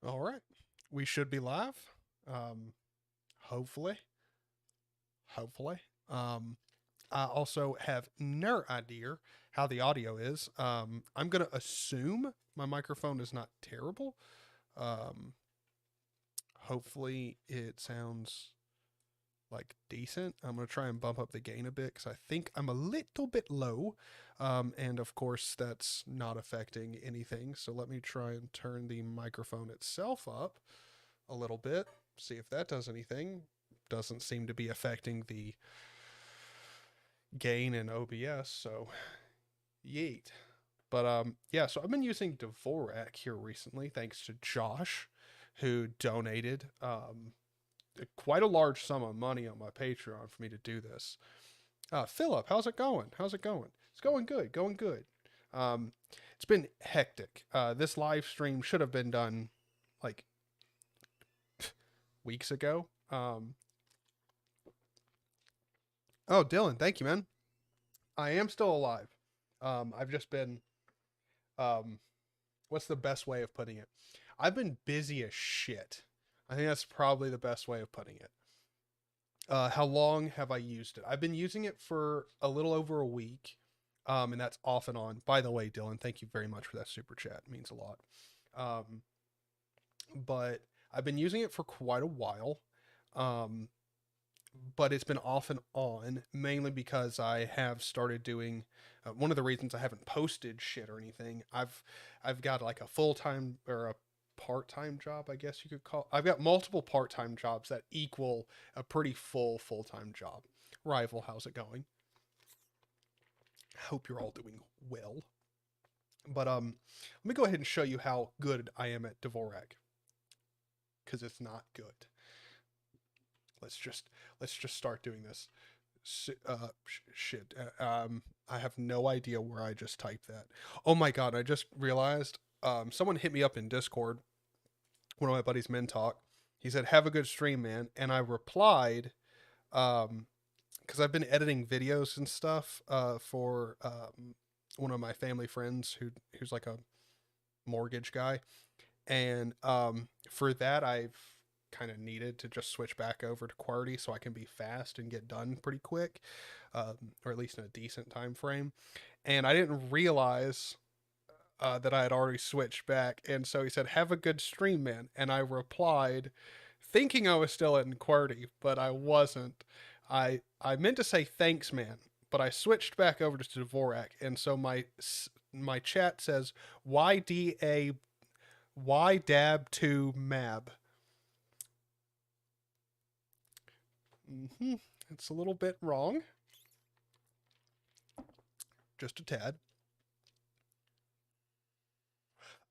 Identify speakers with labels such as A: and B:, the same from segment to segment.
A: All right, we should be live. Hopefully, hopefully. Um, I also have no idea how the audio is. I'm gonna assume my microphone is not terrible. Um, Hopefully it sounds like decent. I'm gonna try and bump up the gain a bit because I think I'm a little bit low. And of course that's not affecting anything. So let me try and turn the microphone itself up a little bit. See if that does anything. Doesn't seem to be affecting the gain in OBS, so yeet. But yeah, so I've been using Dvorak here recently, thanks to Josh, who donated quite a large sum of money on my Patreon for me to do this. Philip, how's it going? How's it going? It's going good, going good. It's been hectic. This live stream should have been done like weeks ago. Oh, Dylan, thank you, man. I am still alive. I've just been, what's the best way of putting it? I've been busy as shit. I think that's probably the best way of putting it. How long have I used it? I've been using it for a little over a week. And that's off and on. By the way, Dylan, thank you very much for that super chat. It means a lot. But I've been using it for quite a while. But it's been off and on, mainly because I have started doing one of the reasons I haven't posted shit or anything. I've got like a full-time or a part-time job, I guess you could call. I've got multiple part-time jobs that equal a pretty full-time job. Rival, how's it going? Hope you're all doing well. But let me go ahead and show you how good I am at Dvorak, because it's not good. Let's just start doing this. Shit. I have no idea where I just typed that. Oh my god! I just realized. Someone hit me up in Discord. One of my buddies, Men Talk. He said, "Have a good stream, man." And I replied, because I've been editing videos and stuff for one of my family friends who's like a mortgage guy, and for that I've kind of needed to just switch back over to QWERTY so I can be fast and get done pretty quick, or at least in a decent time frame. And I didn't realize that I had already switched back, and so he said, "Have a good stream, man." And I replied, thinking I was still in QWERTY, but I wasn't. I meant to say thanks, man, but I switched back over to Dvorak, and so my chat says YDA YDAB2 MAB. It's a little bit wrong. Just a tad.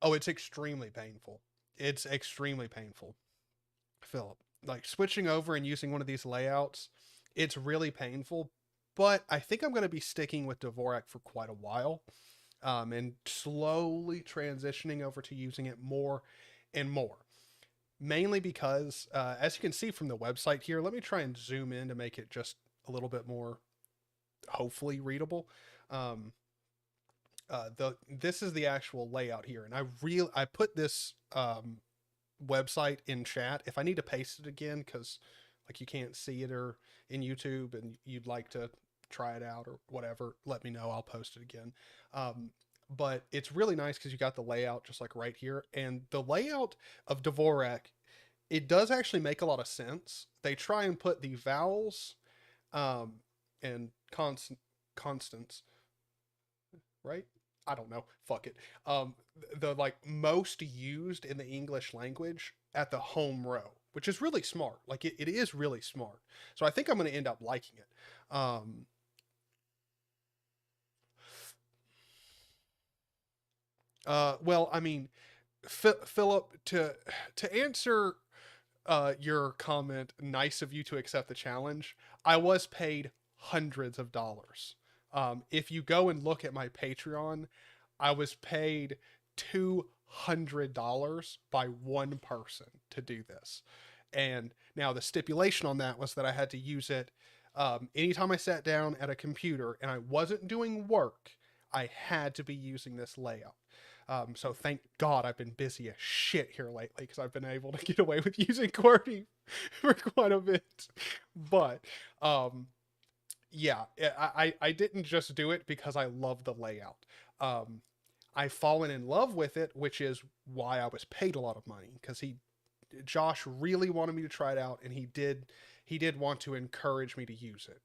A: Oh, it's extremely painful. It's extremely painful. Philip, like switching over and using one of these layouts, it's really painful, but I think I'm going to be sticking with Dvorak for quite a while, and slowly transitioning over to using it more and more. Mainly because, as you can see from the website here, let me try and zoom in to make it just a little bit more, hopefully, readable. This is the actual layout here, and I put this website in chat. If I need to paste it again, because like you can't see it or in YouTube, and you'd like to try it out or whatever, let me know. I'll post it again. But it's really nice because you got the layout just like right here, and the layout of Dvorak, it does actually make a lot of sense. They try and put the vowels and constants, right? I don't know. Fuck it. The like most used in the English language at the home row, which is really smart. Like it is really smart. So I think I'm going to end up liking it. Well, I mean, Philip, to answer your comment, nice of you to accept the challenge. I was paid hundreds of dollars. If you go and look at my Patreon, I was paid $200 by one person to do this. And now the stipulation on that was that I had to use it anytime I sat down at a computer and I wasn't doing work, I had to be using this layout. So thank God I've been busy as shit here lately because I've been able to get away with using QWERTY for quite a bit. But yeah, I didn't just do it because I love the layout. I've fallen in love with it, which is why I was paid a lot of money, because Josh really wanted me to try it out, and he did want to encourage me to use it.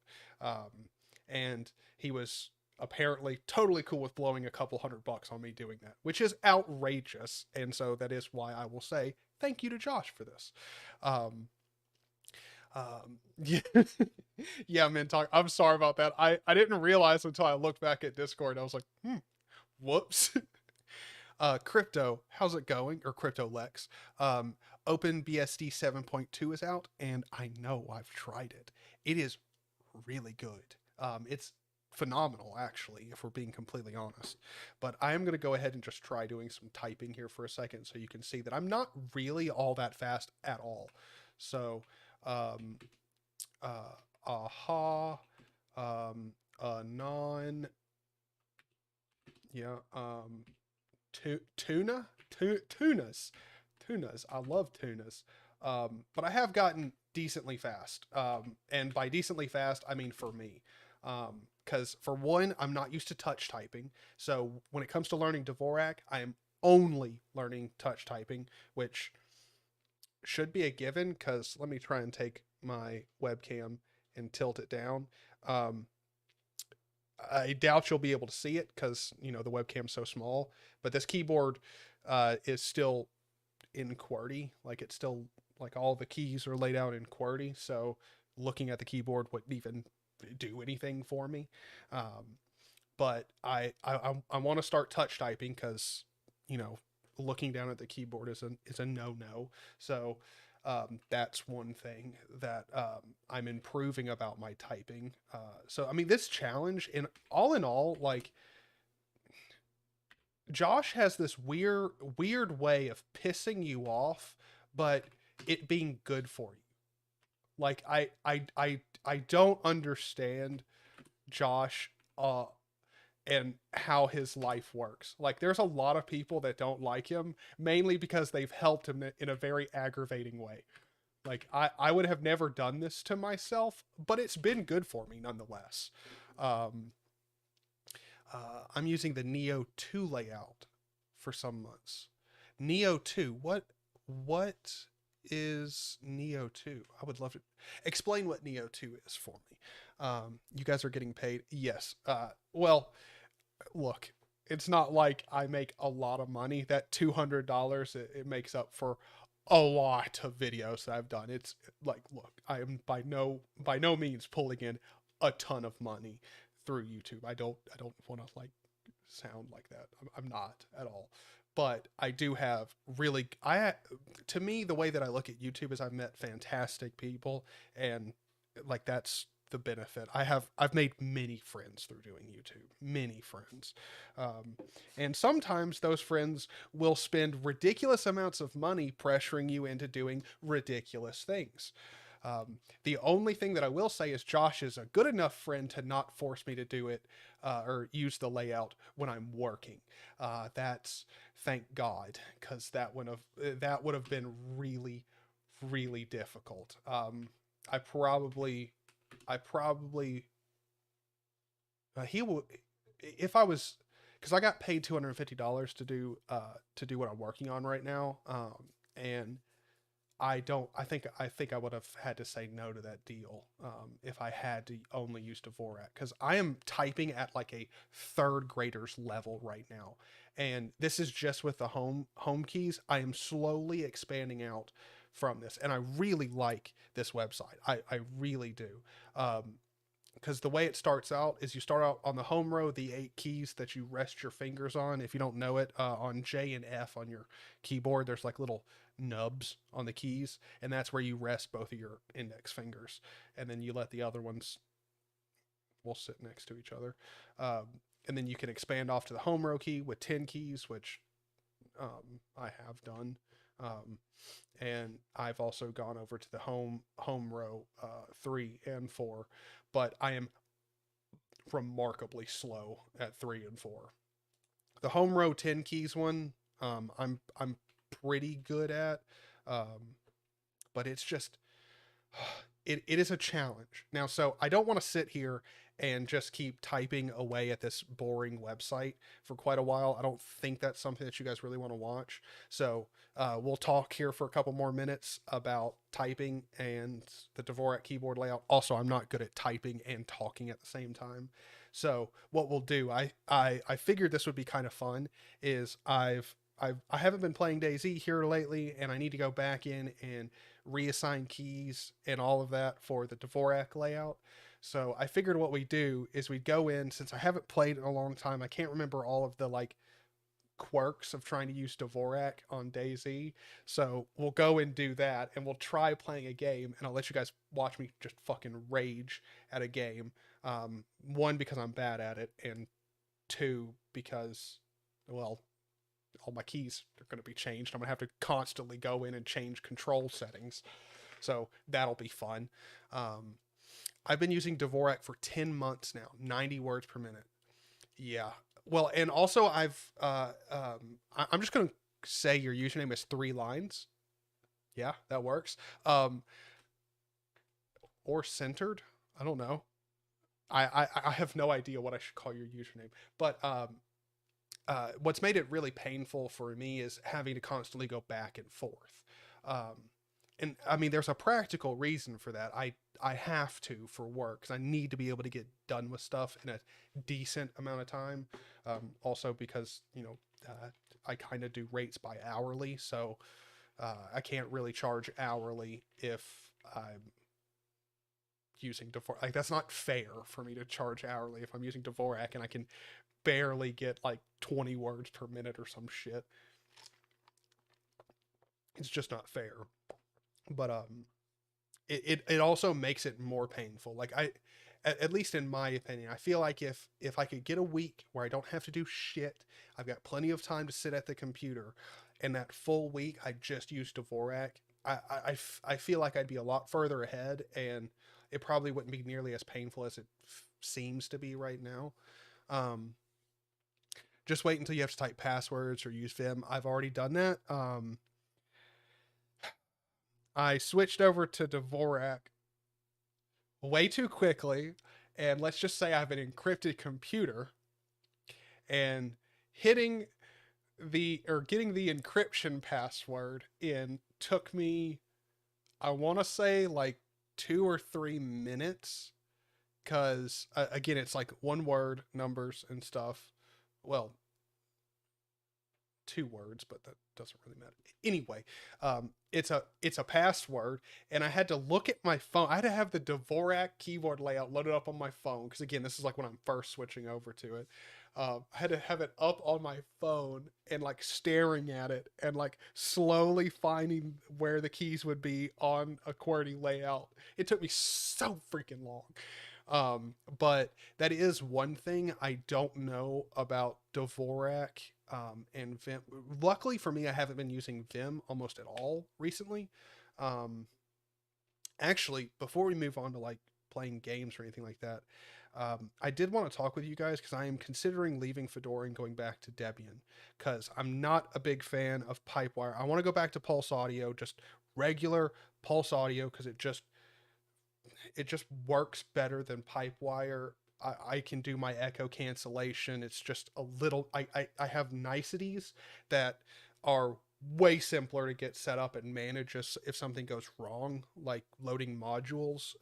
A: And he was apparently totally cool with blowing a couple $100 on me doing that, which is outrageous. And so that is why I will say thank you to Josh for this. Yeah, yeah, man. I'm sorry about that. I didn't realize until I looked back at Discord. I was like, whoops. Crypto, how's it going? Or Crypto Lex. OpenBSD 7.2 is out, and I know I've tried it. It is really good. It's phenomenal, actually, if we're being completely honest. But I am going to go ahead and just try doing some typing here for a second so you can see that I'm not really all that fast at all. So, anon, yeah, tunas. I love tunas. But I have gotten decently fast. And by decently fast, I mean for me. Because for one, I'm not used to touch typing. So when it comes to learning Dvorak, I am only learning touch typing, which should be a given, because let me try and take my webcam and tilt it down. I doubt you'll be able to see it because, you know, the webcam's so small, but this keyboard is still in QWERTY. Like, it's still, like, all the keys are laid out in QWERTY, so looking at the keyboard wouldn't even do anything for me. But I want to start touch typing because, you know, looking down at the keyboard is a no-no. So that's one thing that I'm improving about my typing. So I mean, this challenge, in all, like, Josh has this weird way of pissing you off, but it being good for you. Like, I don't understand Josh and how his life works. Like, there's a lot of people that don't like him, mainly because they've helped him in a very aggravating way. Like, I would have never done this to myself, but it's been good for me nonetheless. I'm using the Neo 2 layout for some months. Neo 2, what is Neo 2? I would love to explain what Neo 2 is for me. You guys are getting paid? Yes. Well, look, it's not like I make a lot of money. That $200, it makes up for a lot of videos that I've done. It's like, look, I am by no means pulling in a ton of money through YouTube. I don't want to, like, sound like that. I'm not at all. But I do have really, to me, the way that I look at YouTube is I've met fantastic people, and, like, that's the benefit. I've made many friends through doing YouTube, many friends. And sometimes those friends will spend ridiculous amounts of money pressuring you into doing ridiculous things. The only thing that I will say is Josh is a good enough friend to not force me to do it or use the layout when I'm working. That's, thank God, because that would have been really, really difficult. I probably he will, if I was, because I got paid $250 to do what I'm working on right now, and I think I would have had to say no to that deal if I had to only use Dvorak, because I am typing at like a third grader's level right now, and this is just with the home keys. I am slowly expanding out from this, and I really like this website. I really do. Because the way it starts out is you start out on the home row, the 8 keys that you rest your fingers on. If you don't know it, on J and F on your keyboard, there's like little nubs on the keys, and that's where you rest both of your index fingers. And then you let the other ones will sit next to each other. And then you can expand off to the home row key with 10 keys, which I have done. And I've also gone over to the home row 3 and 4, but I am remarkably slow at 3 and 4. The home row 10 keys one, I'm pretty good at, but it's just it is a challenge. Now, so I don't want to sit here and just keep typing away at this boring website for quite a while. I don't think that's something that you guys really want to watch. So we'll talk here for a couple more minutes about typing and the Dvorak keyboard layout. Also, I'm not good at typing and talking at the same time. So what we'll do, I figured this would be kind of fun, is I haven't been playing DayZ here lately, and I need to go back in and reassign keys and all of that for the Dvorak layout. So I figured what we do is we'd go in, since I haven't played in a long time, I can't remember all of the like quirks of trying to use Dvorak on DayZ. So we'll go and do that, and we'll try playing a game, and I'll let you guys watch me just fucking rage at a game. One, because I'm bad at it, and two, because, well, all my keys are going to be changed. I'm going to have to constantly go in and change control settings. So that'll be fun. I've been using Dvorak for 10 months now, 90 words per minute. Yeah. Well, and also I'm just going to say your username is 3 lines. Yeah, that works. Or centered. I don't know. I have no idea what I should call your username, but, what's made it really painful for me is having to constantly go back and forth. And I mean, there's a practical reason for that. I have to for work, because I need to be able to get done with stuff in a decent amount of time. Also because, you know, I kind of do rates by hourly, so I can't really charge hourly if I'm using Dvorak. Like, that's not fair for me to charge hourly if I'm using Dvorak and I can barely get like 20 words per minute or some shit. It's just not fair. But it also makes it more painful. Like, at least in my opinion, I feel like if I could get a week where I don't have to do shit, I've got plenty of time to sit at the computer, and that full week I just use Dvorak, I feel like I'd be a lot further ahead, and it probably wouldn't be nearly as painful as it seems to be right now. Just wait until you have to type passwords or use Vim. I've already done that. I switched over to Dvorak way too quickly, and let's just say I have an encrypted computer, and getting the encryption password in took me, I want to say, like 2 or 3 minutes, because again, it's like one word, numbers and stuff. Well, 2 words, but that doesn't really matter. Anyway, it's a password, and I had to look at my phone. I had to have the Dvorak keyboard layout loaded up on my phone, because again, this is like when I'm first switching over to it. I had to have it up on my phone and like staring at it and like slowly finding where the keys would be on a QWERTY layout. It took me so freaking long. But that is one thing I don't know about Dvorak and Vim. Luckily for me, I haven't been using Vim almost at all recently. Actually, before we move on to like playing games or anything like that, I did want to talk with you guys, because I am considering leaving Fedora and going back to Debian, because I'm not a big fan of Pipewire. I want to go back to Pulse Audio, just regular Pulse Audio, because it just works better than Pipewire. I can do my echo cancellation. It's just a little, I have niceties that are way simpler to get set up and manage if something goes wrong, like loading modules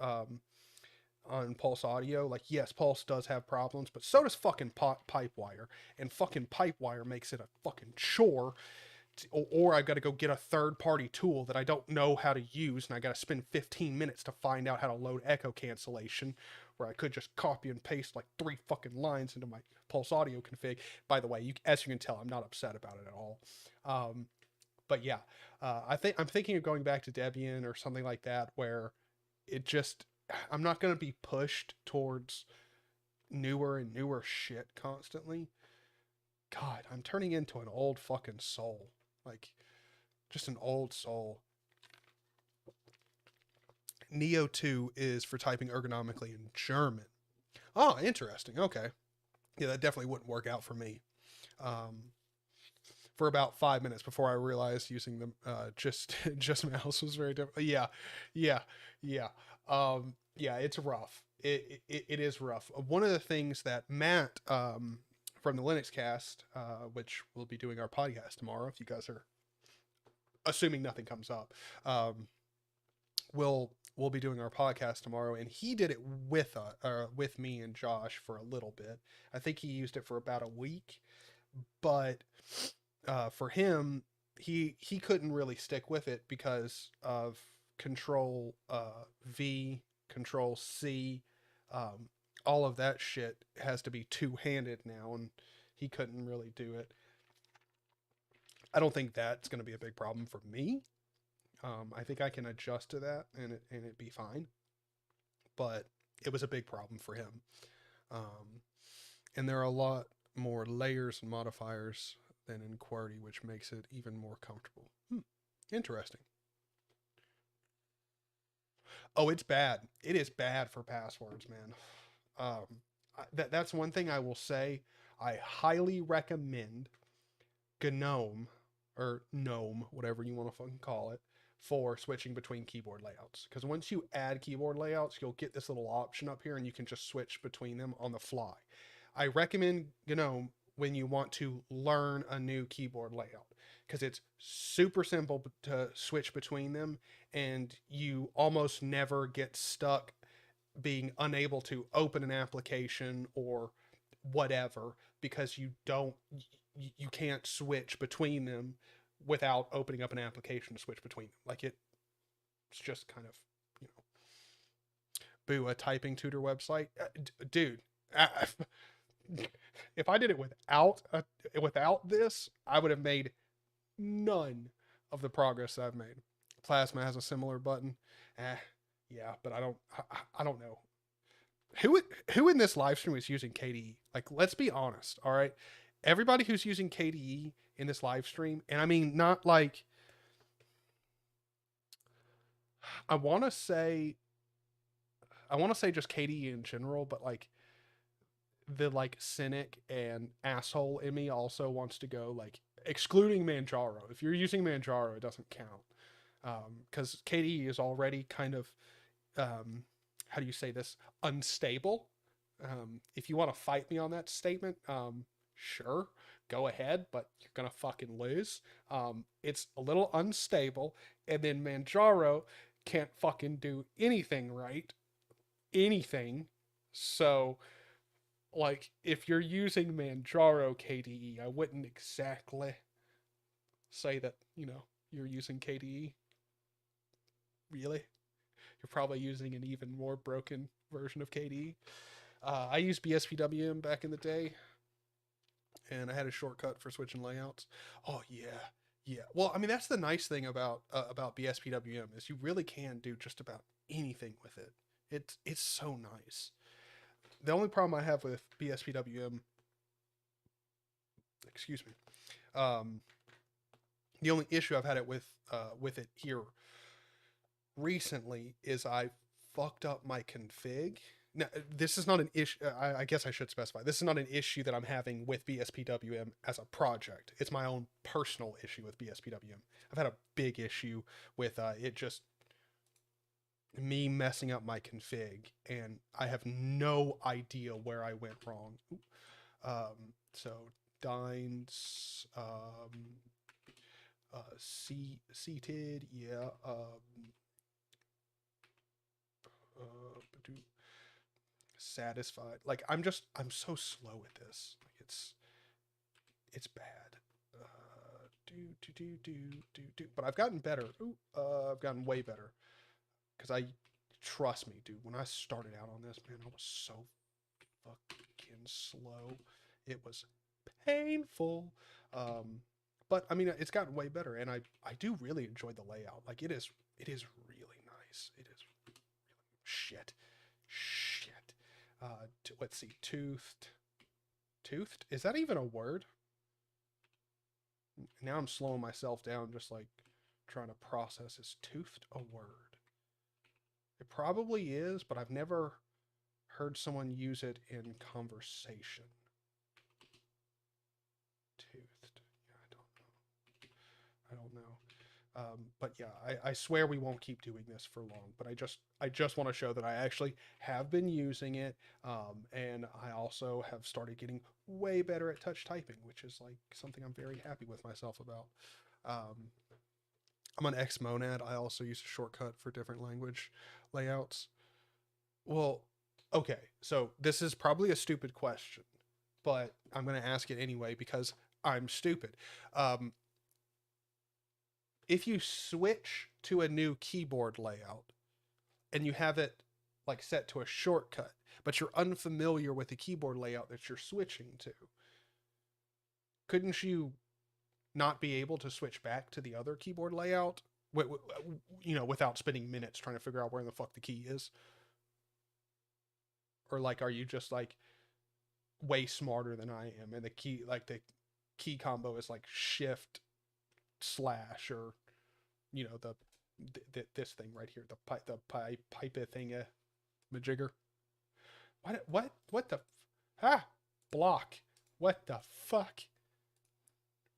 A: on Pulse Audio. Like, yes, Pulse does have problems, but so does fucking Pipewire, and fucking Pipewire makes it a fucking chore. Or I've got to go get a third-party tool that I don't know how to use, and I got to spend 15 minutes to find out how to load echo cancellation, where I could just copy and paste like 3 fucking lines into my Pulse Audio config. By the way, as you can tell, I'm not upset about it at all. But yeah, I'm thinking of going back to Debian or something like that, where I'm not going to be pushed towards newer and newer shit constantly. God, I'm turning into an old fucking soul. Like, just an old soul. Neo 2 is for typing ergonomically in German. Oh, interesting. Okay. Yeah, that definitely wouldn't work out for me. for about 5 minutes before I realized using the just mouse was very different. Yeah, yeah. Yeah, it's rough. It is rough. One of the things that Matt from the Linux Cast, which we'll be doing our podcast tomorrow, if you guys are assuming nothing comes up, we'll be doing our podcast tomorrow, and he did it with me and Josh for a little bit. I think he used it for about a week, but for him, he couldn't really stick with it because of Control V, Control C, all of that shit has to be two-handed now, and he couldn't really do it. I don't think that's going to be a big problem for me. I think I can adjust to that and it'd be fine. But it was a big problem for him. And there are a lot more layers and modifiers than in QWERTY, which makes it even more comfortable. Interesting. Oh, it's bad. It is bad for passwords, man. That's one thing I will say. I highly recommend GNOME, or GNOME, whatever you want to fucking call it, for switching between keyboard layouts. Because once you add keyboard layouts, you'll get this little option up here and you can just switch between them on the fly. I recommend GNOME when you want to learn a new keyboard layout, because it's super simple to switch between them, and you almost never get stuck being unable to open an application or whatever, because you can't switch between them without opening up an application to switch between them. Like it's just kind of, boo, a typing tutor website. Dude, if I did it without this, I would have made none of the progress I've made. Plasma has a similar button. Yeah, but I don't know. Who in this live stream is using KDE? Like, let's be honest, all right? Everybody who's using KDE in this live stream, and I mean, not like, I want to say just KDE in general, but like the like cynic and asshole in me also wants to go like excluding Manjaro. If you're using Manjaro, it doesn't count, because KDE is already kind of how do you say this, unstable. If you want to fight me on that statement, sure, go ahead, but you're gonna fucking lose. It's a little unstable, and then Manjaro can't fucking do anything right. Anything. So, like, if you're using Manjaro KDE, I wouldn't exactly say that, you're using KDE. Really? You're probably using an even more broken version of KDE. I used BSPWM back in the day, and I had a shortcut for switching layouts. Oh yeah. Well, I mean, that's the nice thing about BSPWM, is you really can do just about anything with it. It's so nice. The only problem I have with BSPWM, excuse me, the only issue I've had it with it here recently is I fucked up my config. Now, this is not an issue. I guess I should specify. This is not an issue that I'm having with BSPWM as a project. It's my own personal issue with BSPWM. I've had a big issue with me messing up my config, and I have no idea where I went wrong. So Dines, seated, yeah. Satisfied. Like, I'm so slow at this. Like, it's bad. But I've gotten better. I've gotten way better. Because trust me, dude, when I started out on this, man, I was so fucking slow. It was painful. But I mean, it's gotten way better, and I do really enjoy the layout. Like, it is really nice. It is really, shit. Let's see, toothed. Is that even a word? Now I'm slowing myself down, just like trying to process, is toothed a word? It probably is, but I've never heard someone use it in conversation. But yeah, I swear we won't keep doing this for long, but I just want to show that I actually have been using it. And I also have started getting way better at touch typing, which is like something I'm very happy with myself about. I'm on Xmonad. I also use a shortcut for different language layouts. Well, okay, so this is probably a stupid question, but I'm going to ask it anyway because I'm stupid. If you switch to a new keyboard layout and you have it like set to a shortcut, but you're unfamiliar with the keyboard layout that you're switching to, couldn't you not be able to switch back to the other keyboard layout? You know, without spending minutes trying to figure out where the fuck the key is? Or like, are you just like way smarter than I am, and the key combo is like shift slash, or you know, this thing right here, the pipe thing, majigger. What the block? What the fuck?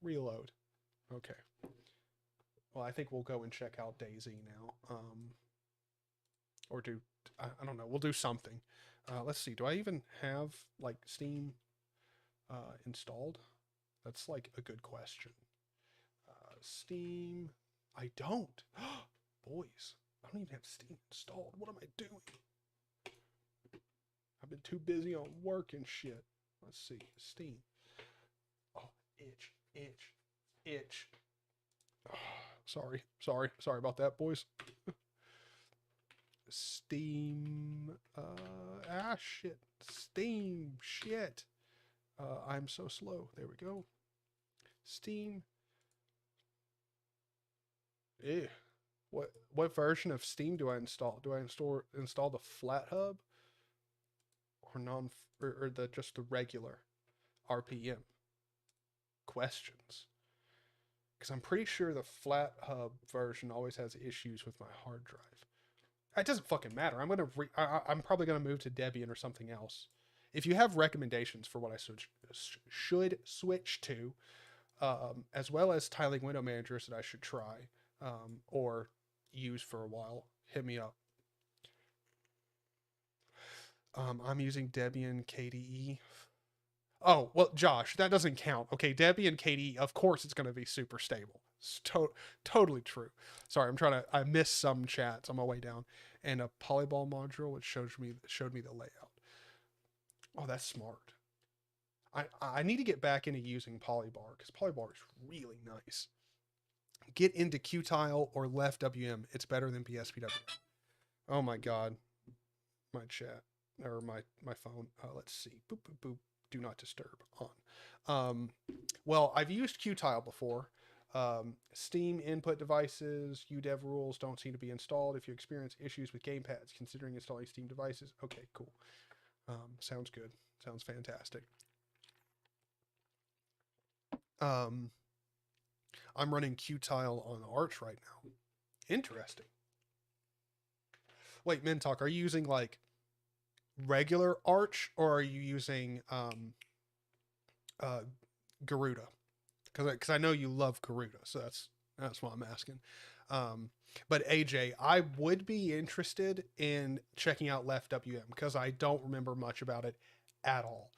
A: Reload. Okay. Well, I think we'll go and check out Daisy now. Or do I don't know. We'll do something. Let's see. Do I even have like Steam installed? That's like a good question. Steam. I don't. Boys, I don't even have Steam installed. What am I doing? I've been too busy on work and shit. Let's see. Steam. Oh, itch. Oh, sorry about that, boys. Steam. Shit. Steam. Shit. I'm so slow. There we go. Steam. Ew. What version of Steam do I install? Do I install the Flat Hub or just the regular RPM? Questions. Because I'm pretty sure the Flat Hub version always has issues with my hard drive. It doesn't fucking matter. I'm probably gonna move to Debian or something else. If you have recommendations for what I should switch to, as well as tiling window managers that I should try, or use for a while, hit me up. I'm using Debian KDE. Oh, well, Josh, that doesn't count. Okay, Debian KDE, of course it's going to be super stable. It's totally true. Sorry, I missed some chats on my way down. And a polyball module, which showed me the layout. Oh, that's smart. I need to get back into using Polybar, because Polybar is really nice. Get into Qtile or Left WM. It's better than BSPWM. Oh my god. My chat. Or my phone. Let's see. Boop, boop, boop. Do not disturb on. Well, I've used Qtile before. Steam input devices, UDEV rules don't seem to be installed. If you experience issues with gamepads, considering installing Steam devices. Okay, cool. Sounds good. Sounds fantastic. I'm running Qtile on Arch right now. Interesting. Wait, Mintalk, are you using like regular Arch, or are you using Garuda? Because I know you love Garuda, so that's what I'm asking. But AJ, I would be interested in checking out Left WM because I don't remember much about it at all.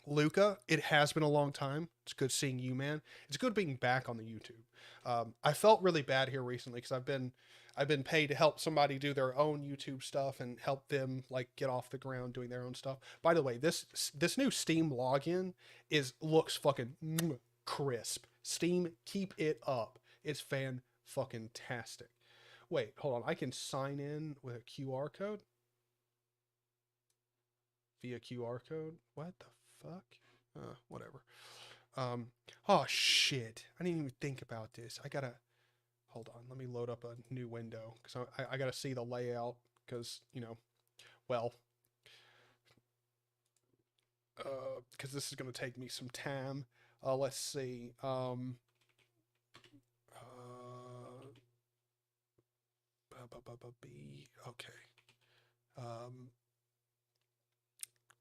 A: Luca, it has been a long time. It's good seeing you, man. It's good being back on the YouTube. I felt really bad here recently because I've been paid to help somebody do their own YouTube stuff and help them like get off the ground doing their own stuff. By the way, this new Steam login looks fucking crisp. Steam, keep it up. It's fan-fucking-tastic. Wait, hold on. I can sign in with a QR code? Via QR code? What the fuck? Whatever. Oh shit. I didn't even think about this. Hold on. Let me load up a new window because I gotta see the layout because, you know, well, because this is gonna take me some time. Let's see. Okay.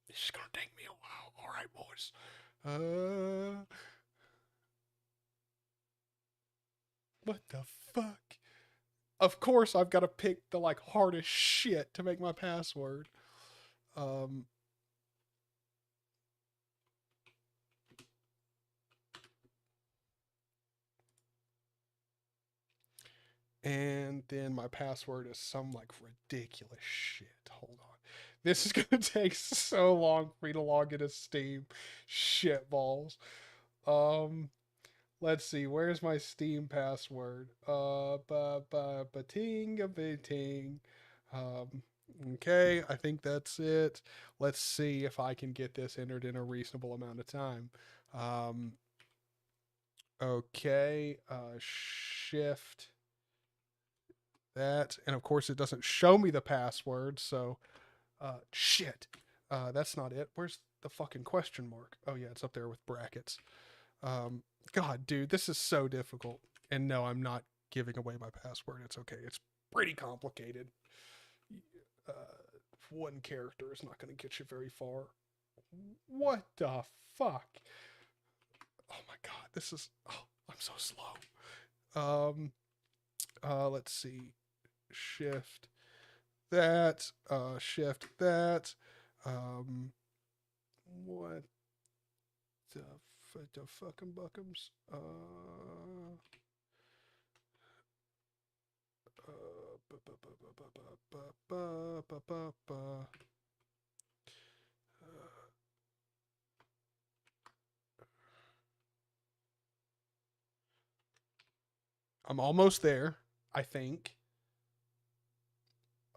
A: It's gonna take me a while. All right, boys. What the fuck? Of course, I've got to pick the like hardest shit to make my password. And then my password is some like ridiculous shit. Hold on. This is gonna take so long for me to log into Steam. Shit balls. Let's see. Where's my Steam password? Ting. Okay, I think that's it. Let's see if I can get this entered in a reasonable amount of time. Okay, shift that, and of course it doesn't show me the password, so shit. That's not it. Where's the fucking question mark? Oh yeah, it's up there with brackets. God, dude, this is so difficult. And no, I'm not giving away my password. It's okay. It's pretty complicated. One character is not going to get you very far. What the fuck? Oh my god, this is... Oh, I'm so slow. Let's see. Shift that. Shift that. What the fucking buckums? I'm almost there, I think.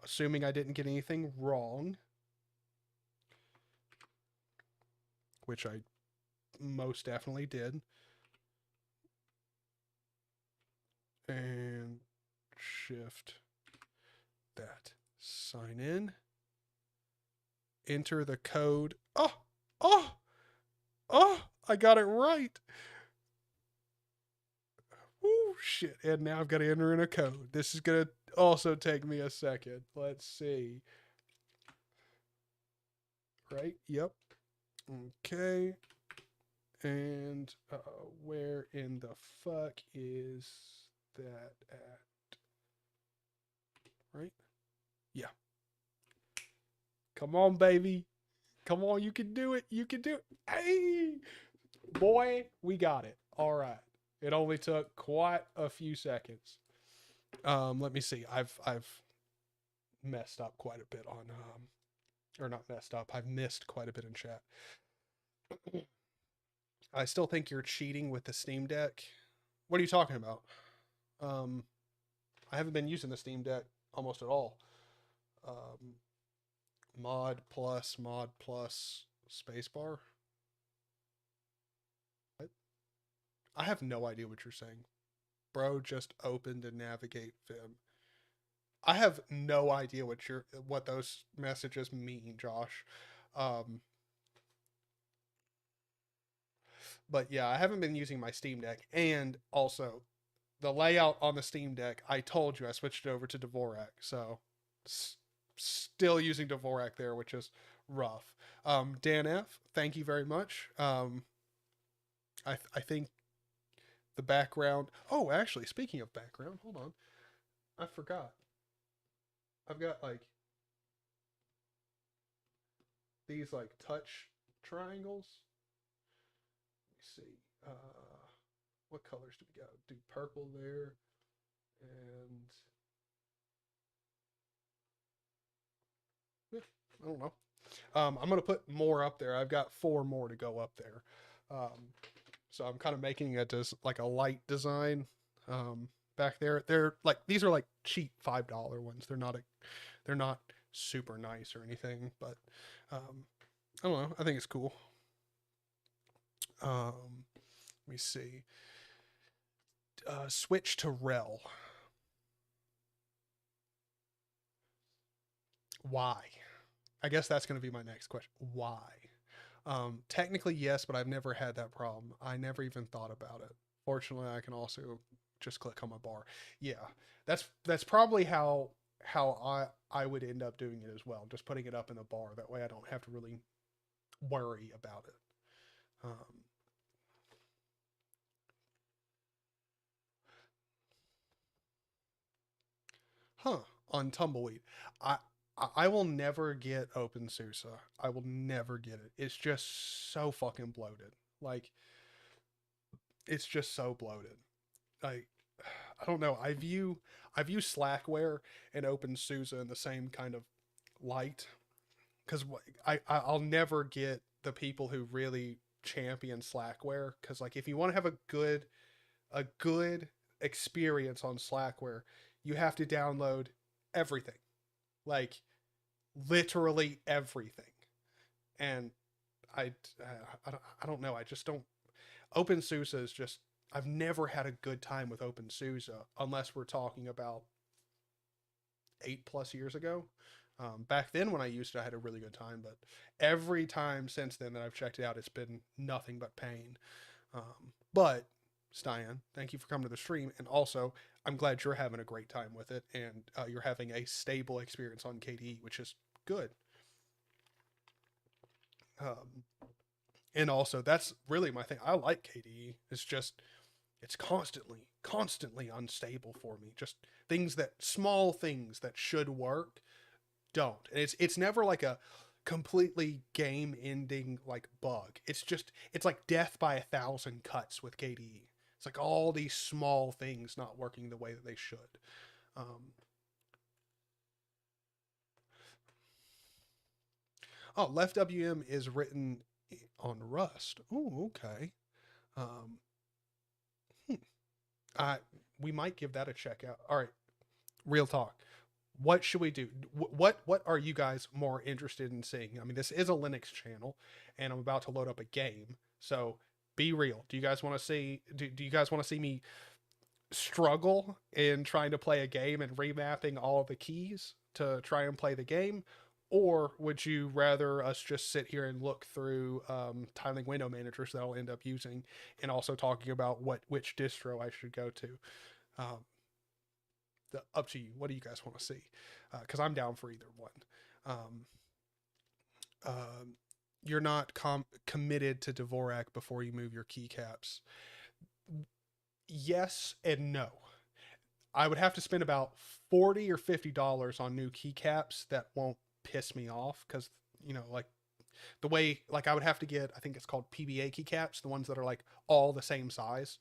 A: Assuming I didn't get anything wrong. Which I most definitely did. And shift that. Sign in. Enter the code. Oh! I got it right. Oh, shit. And now I've got to enter in a code. This is going to also take me a second. Let's see. Right? Yep. Okay. And where in the fuck is that at? Right? Yeah. Come on, baby. Come on, you can do it. You can do it. Hey! Boy, we got it. All right. It only took quite a few seconds. Let me see. I've messed up quite a bit on or not messed up. I've missed quite a bit in chat. I still think you're cheating with the Steam Deck. What are you talking about? I haven't been using the Steam Deck almost at all. Mod plus spacebar. What? I have no idea what you're saying. Bro just opened and navigate Vim. I have no idea what those messages mean, Josh. But yeah, I haven't been using my Steam Deck, and also the layout on the Steam Deck, I told you I switched it over to Dvorak, so still using Dvorak there, which is rough. Dan F, thank you very much. I think the background... Oh, actually, speaking of background, hold on. I forgot. I've got, like, these, like, touch triangles. Let me see. What colors do we got? Do purple there. And... yeah, I don't know. I'm going to put more up there. I've got 4 more to go up there. So I'm kind of making it as like a light design back there. They're like, these are like cheap $5 ones. They're not super nice or anything, but I don't know. I think it's cool. Let me see. Switch to rel. Why? I guess that's going to be my next question. Why? Technically, yes, but I've never had that problem. I never even thought about it. Fortunately, I can also just click on my bar. Yeah, that's probably how I would end up doing it as well. Just putting it up in the bar. That way I don't have to really worry about it. on Tumbleweed. I I will never get OpenSUSE. I will never get it. It's just so fucking bloated. Like, it's just so bloated. Like, I don't know. I view Slackware and OpenSUSE in the same kind of light, because I'll never get the people who really champion Slackware, because like if you want to have a good experience on Slackware, you have to download everything, like literally everything. And I I don't know. I just don't. OpenSUSE is just. I've never had a good time with OpenSUSE unless we're talking about 8+ years ago. Back then, when I used it, I had a really good time, but every time since then that I've checked it out, it's been nothing but pain. But Styan, thank you for coming to the stream, and also I'm glad you're having a great time with it, and you're having a stable experience on KDE, which is good. Um, and also, that's really my thing. I like KDE. It's just it's constantly unstable for me. Just small things that should work don't. And it's never like a completely game ending like bug. It's like death by 1,000 cuts with KDE. It's like all these small things not working the way that they should. Oh, Left WM is written on Rust. Oh, okay. Um, I we might give that a check out. All right, real talk. What should we do? What are you guys more interested in seeing? I mean, this is a Linux channel, and I'm about to load up a game. So be real. Do you guys want to see? Do you guys want to see me struggle in trying to play a game and remapping all of the keys to try and play the game? Or would you rather us just sit here and look through tiling window managers that I'll end up using, and also talking about which distro I should go to? Um, Up to you. What do you guys want to see? Because I'm down for either one. Um, you're not committed to Dvorak before you move your keycaps. Yes and no. I would have to spend about $40 or $50 on new keycaps that won't piss me off, because like the way, like, I would have to get, I think it's called PBA keycaps, the ones that are like all the same size,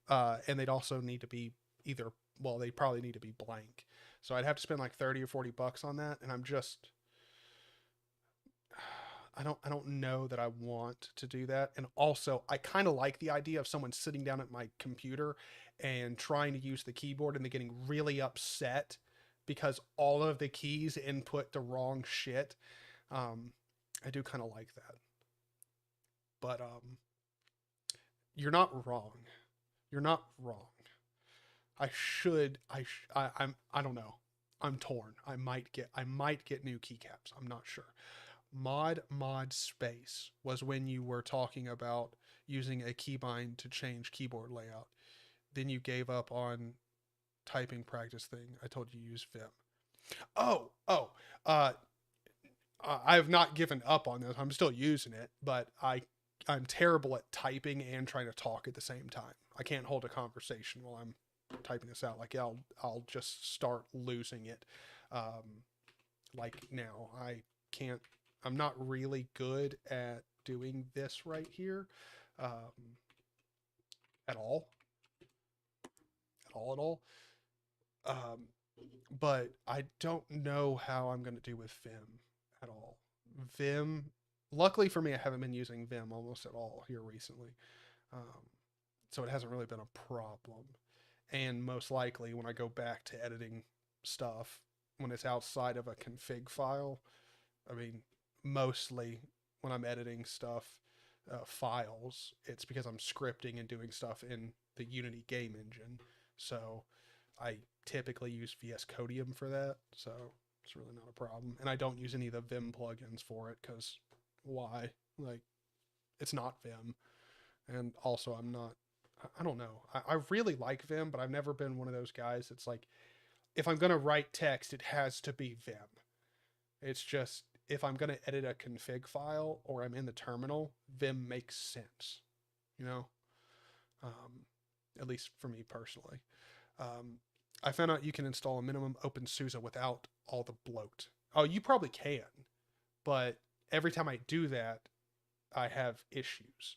A: and they'd also need to be either, well, they probably need to be blank. So I'd have to spend like 30 or 40 bucks on that, and I don't know that I want to do that. And also, I kind of like the idea of someone sitting down at my computer and trying to use the keyboard and then getting really upset because all of the keys input the wrong shit. I do kind of like that. But you're not wrong. You're not wrong. I don't know. I'm torn. I might get new keycaps. I'm not sure. Mod space was when you were talking about using a keybind to change keyboard layout. Then you gave up on typing practice thing. I told you to use Vim. Oh, I have not given up on this. I'm still using it, but I'm terrible at typing and trying to talk at the same time. I can't hold a conversation while I'm typing this out. Like, I'll just start losing it. Like now, I'm not really good at doing this right here, at all. But I don't know how I'm going to do with Vim at all. Vim, luckily for me, I haven't been using Vim almost at all here recently. So it hasn't really been a problem. And most likely when I go back to editing stuff, when it's outside of a config file, I mean, mostly when I'm editing stuff, files, it's because I'm scripting and doing stuff in the Unity game engine. So I typically use VS Codium for that, so it's really not a problem. And I don't use any of the Vim plugins for it, because why? Like, it's not Vim. And also, I don't know. I really like Vim, but I've never been one of those guys that's like, if I'm going to write text, it has to be Vim. It's just, if I'm going to edit a config file or I'm in the terminal, Vim makes sense, you know? At least for me personally. I found out you can install a minimum OpenSUSE without all the bloat. Oh, you probably can, but every time I do that, I have issues.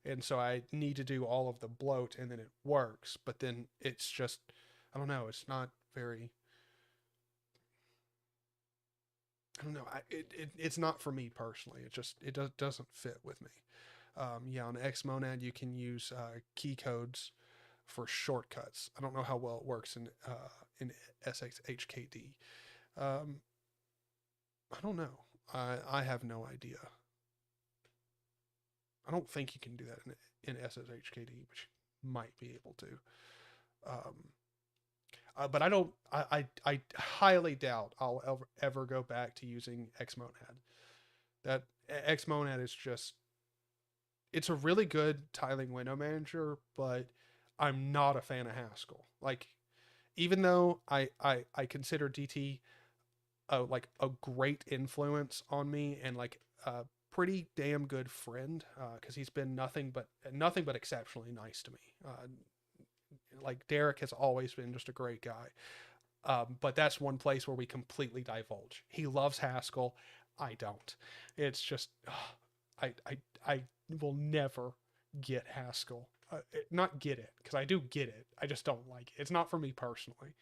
A: And so I need to do all of the bloat and then it works, but then it's just, I don't know, it's not very, I don't know, it's not for me personally. It doesn't fit with me. Yeah, on Xmonad you can use key codes for shortcuts. I don't know how well it works in SXHKD. I don't know. I have no idea. I don't think you can do that in SSHKD, but you might be able to. But I don't. I highly doubt I'll ever go back to using Xmonad. That Xmonad is just. It's a really good tiling window manager, but I'm not a fan of Haskell. Like, even though I consider DT like a great influence on me and like a pretty damn good friend, because he's been nothing but exceptionally nice to me. Like Derek has always been just a great guy. But that's one place where we completely divulge. He loves Haskell. I don't. It's just I will never get Haskell. Not get it, because I do get it. I just don't like it. It's not for me personally.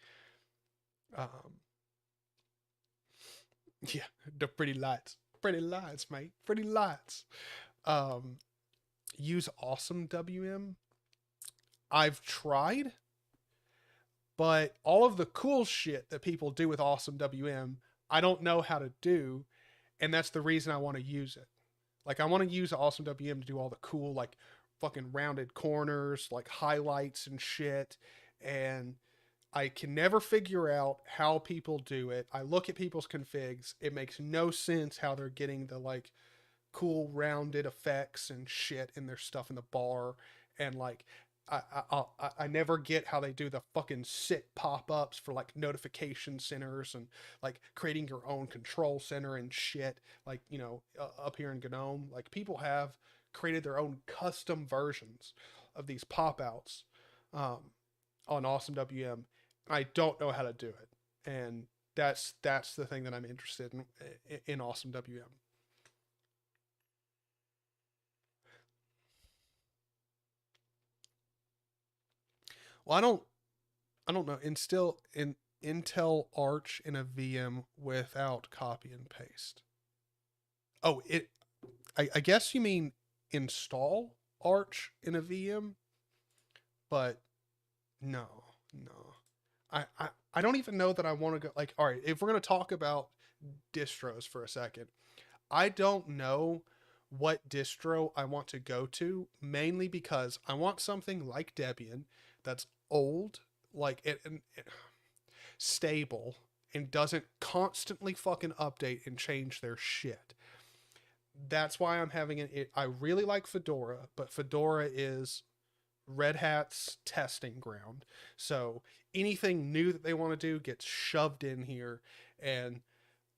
A: Yeah, the pretty lights, mate, pretty lights. Use Awesome WM. I've tried, but all of the cool shit that people do with Awesome WM, I don't know how to do, and that's the reason I want to use it. Like, I want to use Awesome WM to do all the cool, like, fucking rounded corners, like highlights and shit, and I can never figure out how people do it. I look at people's configs. It makes no sense how they're getting the like cool rounded effects and shit in their stuff in the bar. And like, I never get how they do the fucking sick pop-ups for like notification centers and like creating your own control center and shit. Like, you know, up here in GNOME, like people have created their own custom versions of these pop-outs on Awesome WM. I don't know how to do it, and that's the thing that I'm interested in Awesome WM. Well, I don't know. Instill in Intel Arch in a VM without copy and paste. Oh, I guess you mean install Arch in a VM, but no, no. I don't even know that I want to go. Like, all right, if we're gonna talk about distros for a second, I don't know what distro I want to go to, mainly because I want something like Debian that's old, like stable, and doesn't constantly fucking update and change their shit. That's why I'm having it. I really like Fedora, but Fedora is Red Hat's testing ground. So anything new that they want to do gets shoved in here. And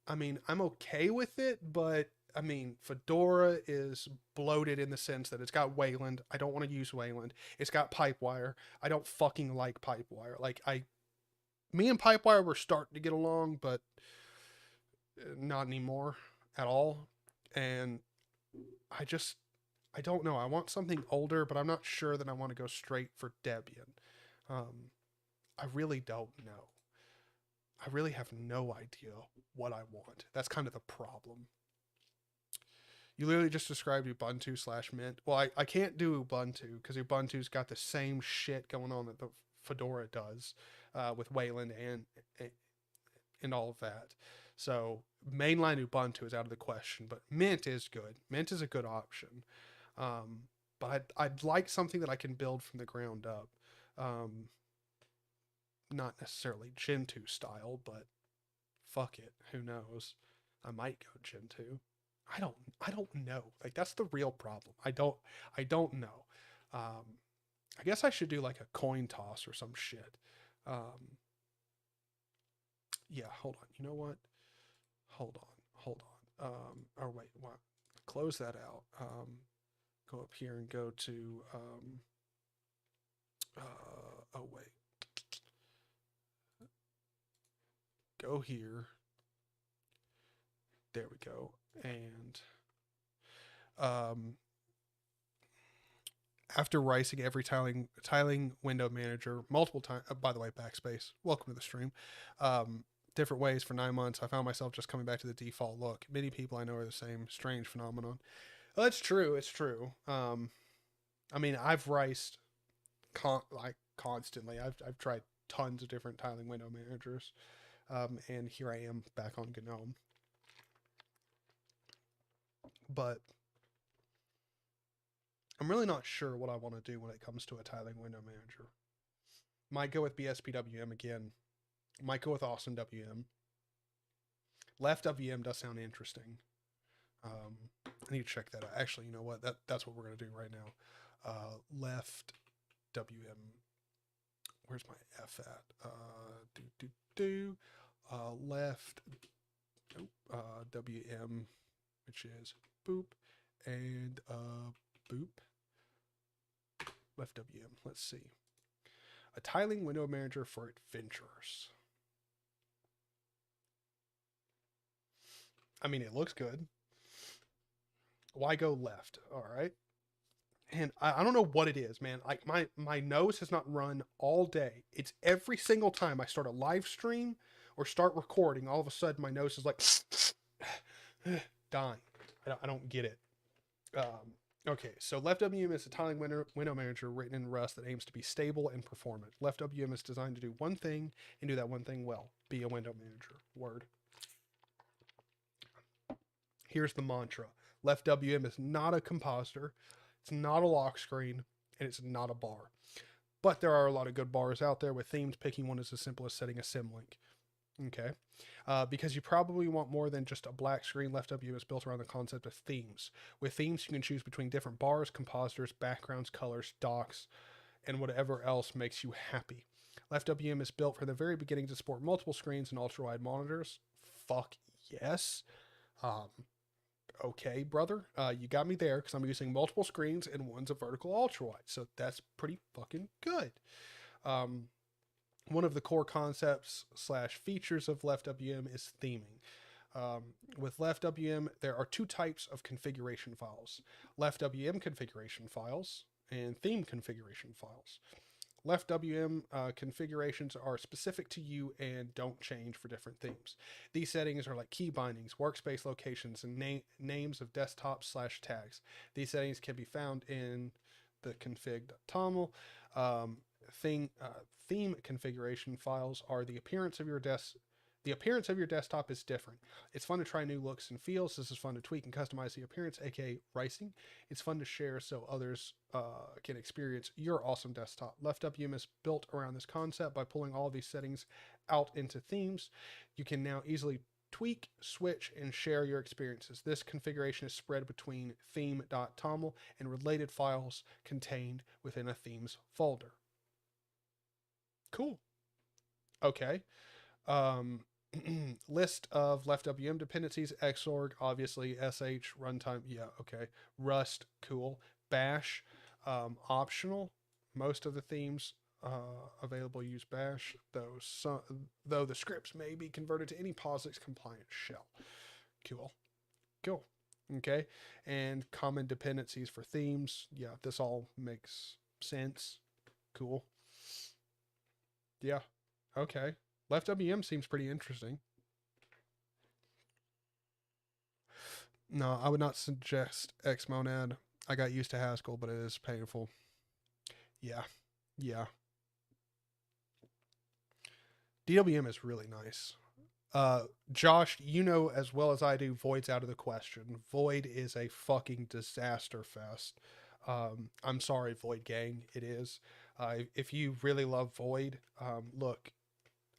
A: I mean, I'm okay with it, but I mean, Fedora is bloated in the sense that it's got Wayland. I don't want to use Wayland. It's got Pipewire. I don't fucking like Pipewire. Like, me and Pipewire were starting to get along, but not anymore at all. And I don't know. I want something older, but I'm not sure that I want to go straight for Debian. I really don't know. I really have no idea what I want. That's kind of the problem. You literally just described Ubuntu/Mint. Well, I can't do Ubuntu because Ubuntu's got the same shit going on that the Fedora does with Wayland and all of that. So mainline Ubuntu is out of the question, but Mint is good. Mint is a good option. But I'd like something that I can build from the ground up. Not necessarily Gentoo style, but fuck it. Who knows? I might go Gentoo. I don't know. Like, that's the real problem. I don't know. I guess I should do like a coin toss or some shit. Yeah, hold on. You know what? Hold on. Or wait, what? Close that out. Go up here and go to, oh wait. go here. There we go. And after rising every tiling window manager multiple times, by the way, backspace, welcome to the stream, different ways for 9 months, I found myself just coming back to the default look. Many people I know are the same. Strange phenomenon. Well, it's true. It's true. I mean, I've riced constantly. I've tried tons of different tiling window managers, and here I am back on GNOME. But I'm really not sure what I want to do when it comes to a tiling window manager. Might go with BSPWM again. Might go with Awesome WM. Left WM does sound interesting. I need to check that out. Actually, you know what? That's what we're going to do right now. Left WM. Where's my F at? Left WM, which is boop and boop. Left WM. Let's see. A tiling window manager for adventurers. I mean, it looks good. Why go left? All right. And I don't know what it is, man. Like my nose has not run all day. It's every single time I start a live stream or start recording, all of a sudden my nose is like dying. I don't get it. Okay, so Left WM is a tiling window manager written in Rust that aims to be stable and performant. Left WM is designed to do one thing and do that one thing well. Be a window manager. Word. Here's the mantra. Left WM is not a compositor, it's not a lock screen, and it's not a bar. But there are a lot of good bars out there with themes. Picking one is as simple as setting a symlink. Okay. Because you probably want more than just a black screen, Left WM is built around the concept of themes. With themes, you can choose between different bars, compositors, backgrounds, colors, docks, and whatever else makes you happy. Left WM is built from the very beginning to support multiple screens and ultrawide monitors. Fuck yes. Okay, brother, you got me there because I'm using multiple screens and one's a vertical ultrawide, so that's pretty fucking good. One of the core concepts / features of Left WM is theming. With Left WM, there are two types of configuration files: Left WM configuration files and theme configuration files. Left WM configurations are specific to you and don't change for different themes. These settings are like key bindings, workspace locations, and names of desktops / tags. These settings can be found in the config.toml. Theme configuration files are the appearance of your desktop is different. It's fun to try new looks and feels. This is fun to tweak and customize the appearance, aka ricing. It's fun to share so others can experience your awesome desktop. Left WM is built around this concept. By pulling all of these settings out into themes, you can now easily tweak, switch, and share your experiences. This configuration is spread between theme.toml and related files contained within a themes folder. Cool. Okay. List of Left WM dependencies: Xorg, obviously, sh, runtime, yeah, okay. Rust, cool. Bash, optional. Most of the themes available use Bash, though the scripts may be converted to any POSIX compliant shell. Cool. Cool. Okay. And common dependencies for themes. Yeah, this all makes sense. Cool. Yeah. Okay. Left WM seems pretty interesting. No, I would not suggest Xmonad. I got used to Haskell, but it is painful. Yeah. Yeah. DWM is really nice. Josh, you know as well as I do, Void's out of the question. Void is a fucking disaster fest. I'm sorry, Void gang, it is. If you really love Void, look,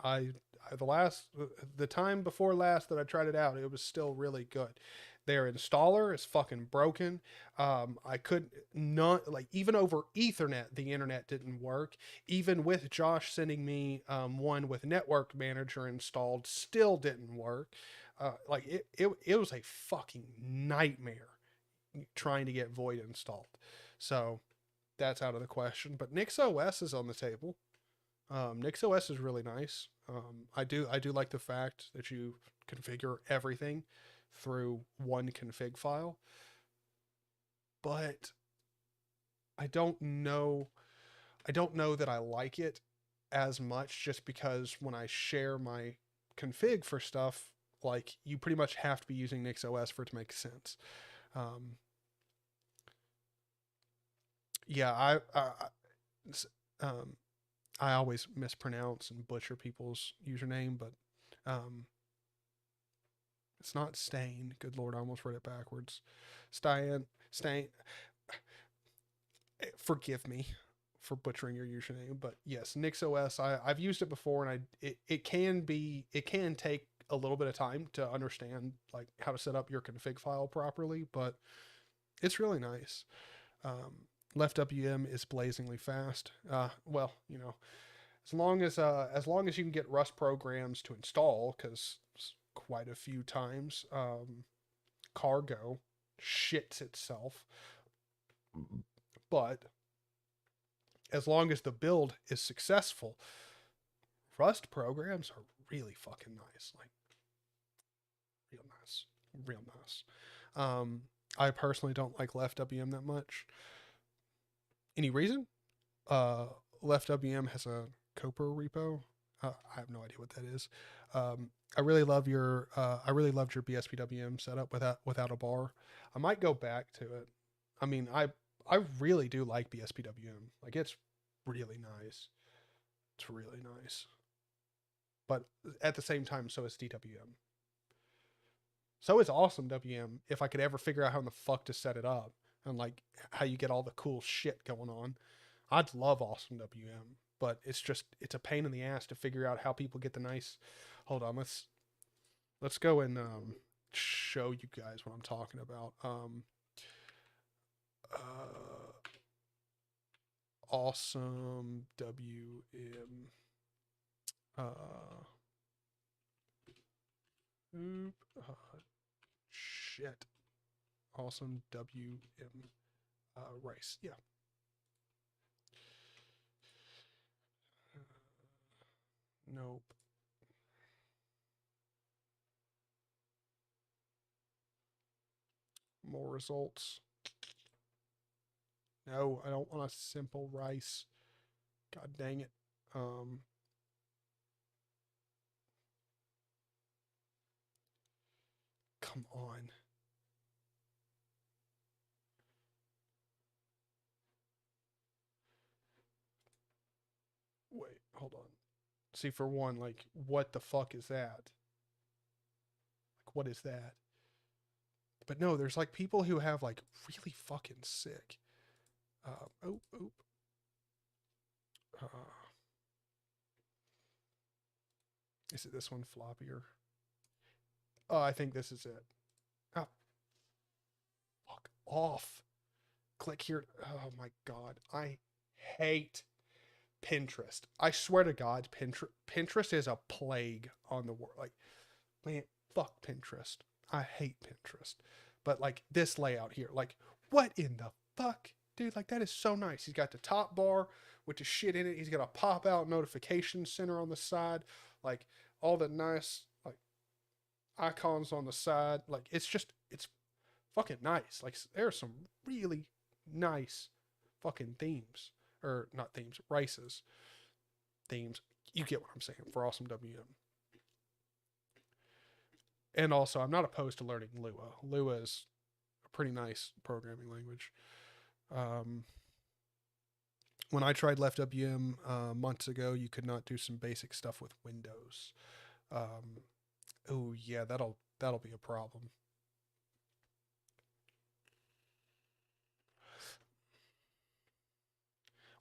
A: the time before last that I tried it out, it was still really good. Their installer is fucking broken. I could not, like, even over Ethernet, the internet didn't work. Even with Josh sending me one with Network Manager installed, still didn't work. Like it was a fucking nightmare trying to get Void installed. So that's out of the question. But NixOS is on the table. NixOS is really nice. I do like the fact that you configure everything through one config file, but I don't know that I like it as much, just because when I share my config for stuff, like, you pretty much have to be using NixOS for it to make sense. Yeah, I always mispronounce and butcher people's username, but it's not Stain. Good Lord, I almost read it backwards. Stain. Forgive me for butchering your username, but yes, NixOS. I've used it before, and it can take a little bit of time to understand, like, how to set up your config file properly, but it's really nice. LeftWM is blazingly fast. Well, you know, as long as you can get Rust programs to install, because quite a few times Cargo shits itself, but as long as the build is successful, Rust programs are really fucking nice. Like, real nice. I personally don't like LeftWM that much. Any reason? LeftWM has a Coper repo. I have no idea what that is. I really loved your BSPWM setup without a bar. I might go back to it. I mean, I really do like BSPWM. Like, it's really nice. It's really nice. But at the same time, so is DWM. So is Awesome WM, if I could ever figure out how in the fuck to set it up, and like how you get all the cool shit going on. I'd love Awesome WM, but it's a pain in the ass to figure out how people get the nice. Hold on, let's go and show you guys what I'm talking about. Awesome WM. Shit. Awesome WM. Rice. Yeah. Nope. More results. No, I don't want a simple rice. God dang it. Come on. Wait, hold on. See, for one, like, what the fuck is that? Like, what is that? But no, there's like people who have like really fucking sick. Is it this one, floppier? Oh, I think this is it. Oh, fuck off. Click here. Oh my god. I hate Pinterest. I swear to God, Pinterest is a plague on the world. Like, man, fuck Pinterest. I hate Pinterest. But like this layout here, like, what in the fuck? Dude, like, that is so nice. He's got the top bar with the shit in it. He's got a pop out notification center on the side. Like, all the nice, like, icons on the side. Like, it's fucking nice. Like, there are some really nice fucking themes. Or not themes, races. Themes. You get what I'm saying for Awesome WM. And also, I'm not opposed to learning Lua. Lua is a pretty nice programming language. When I tried LeftWM months ago, you could not do some basic stuff with Windows. Oh yeah, that'll be a problem.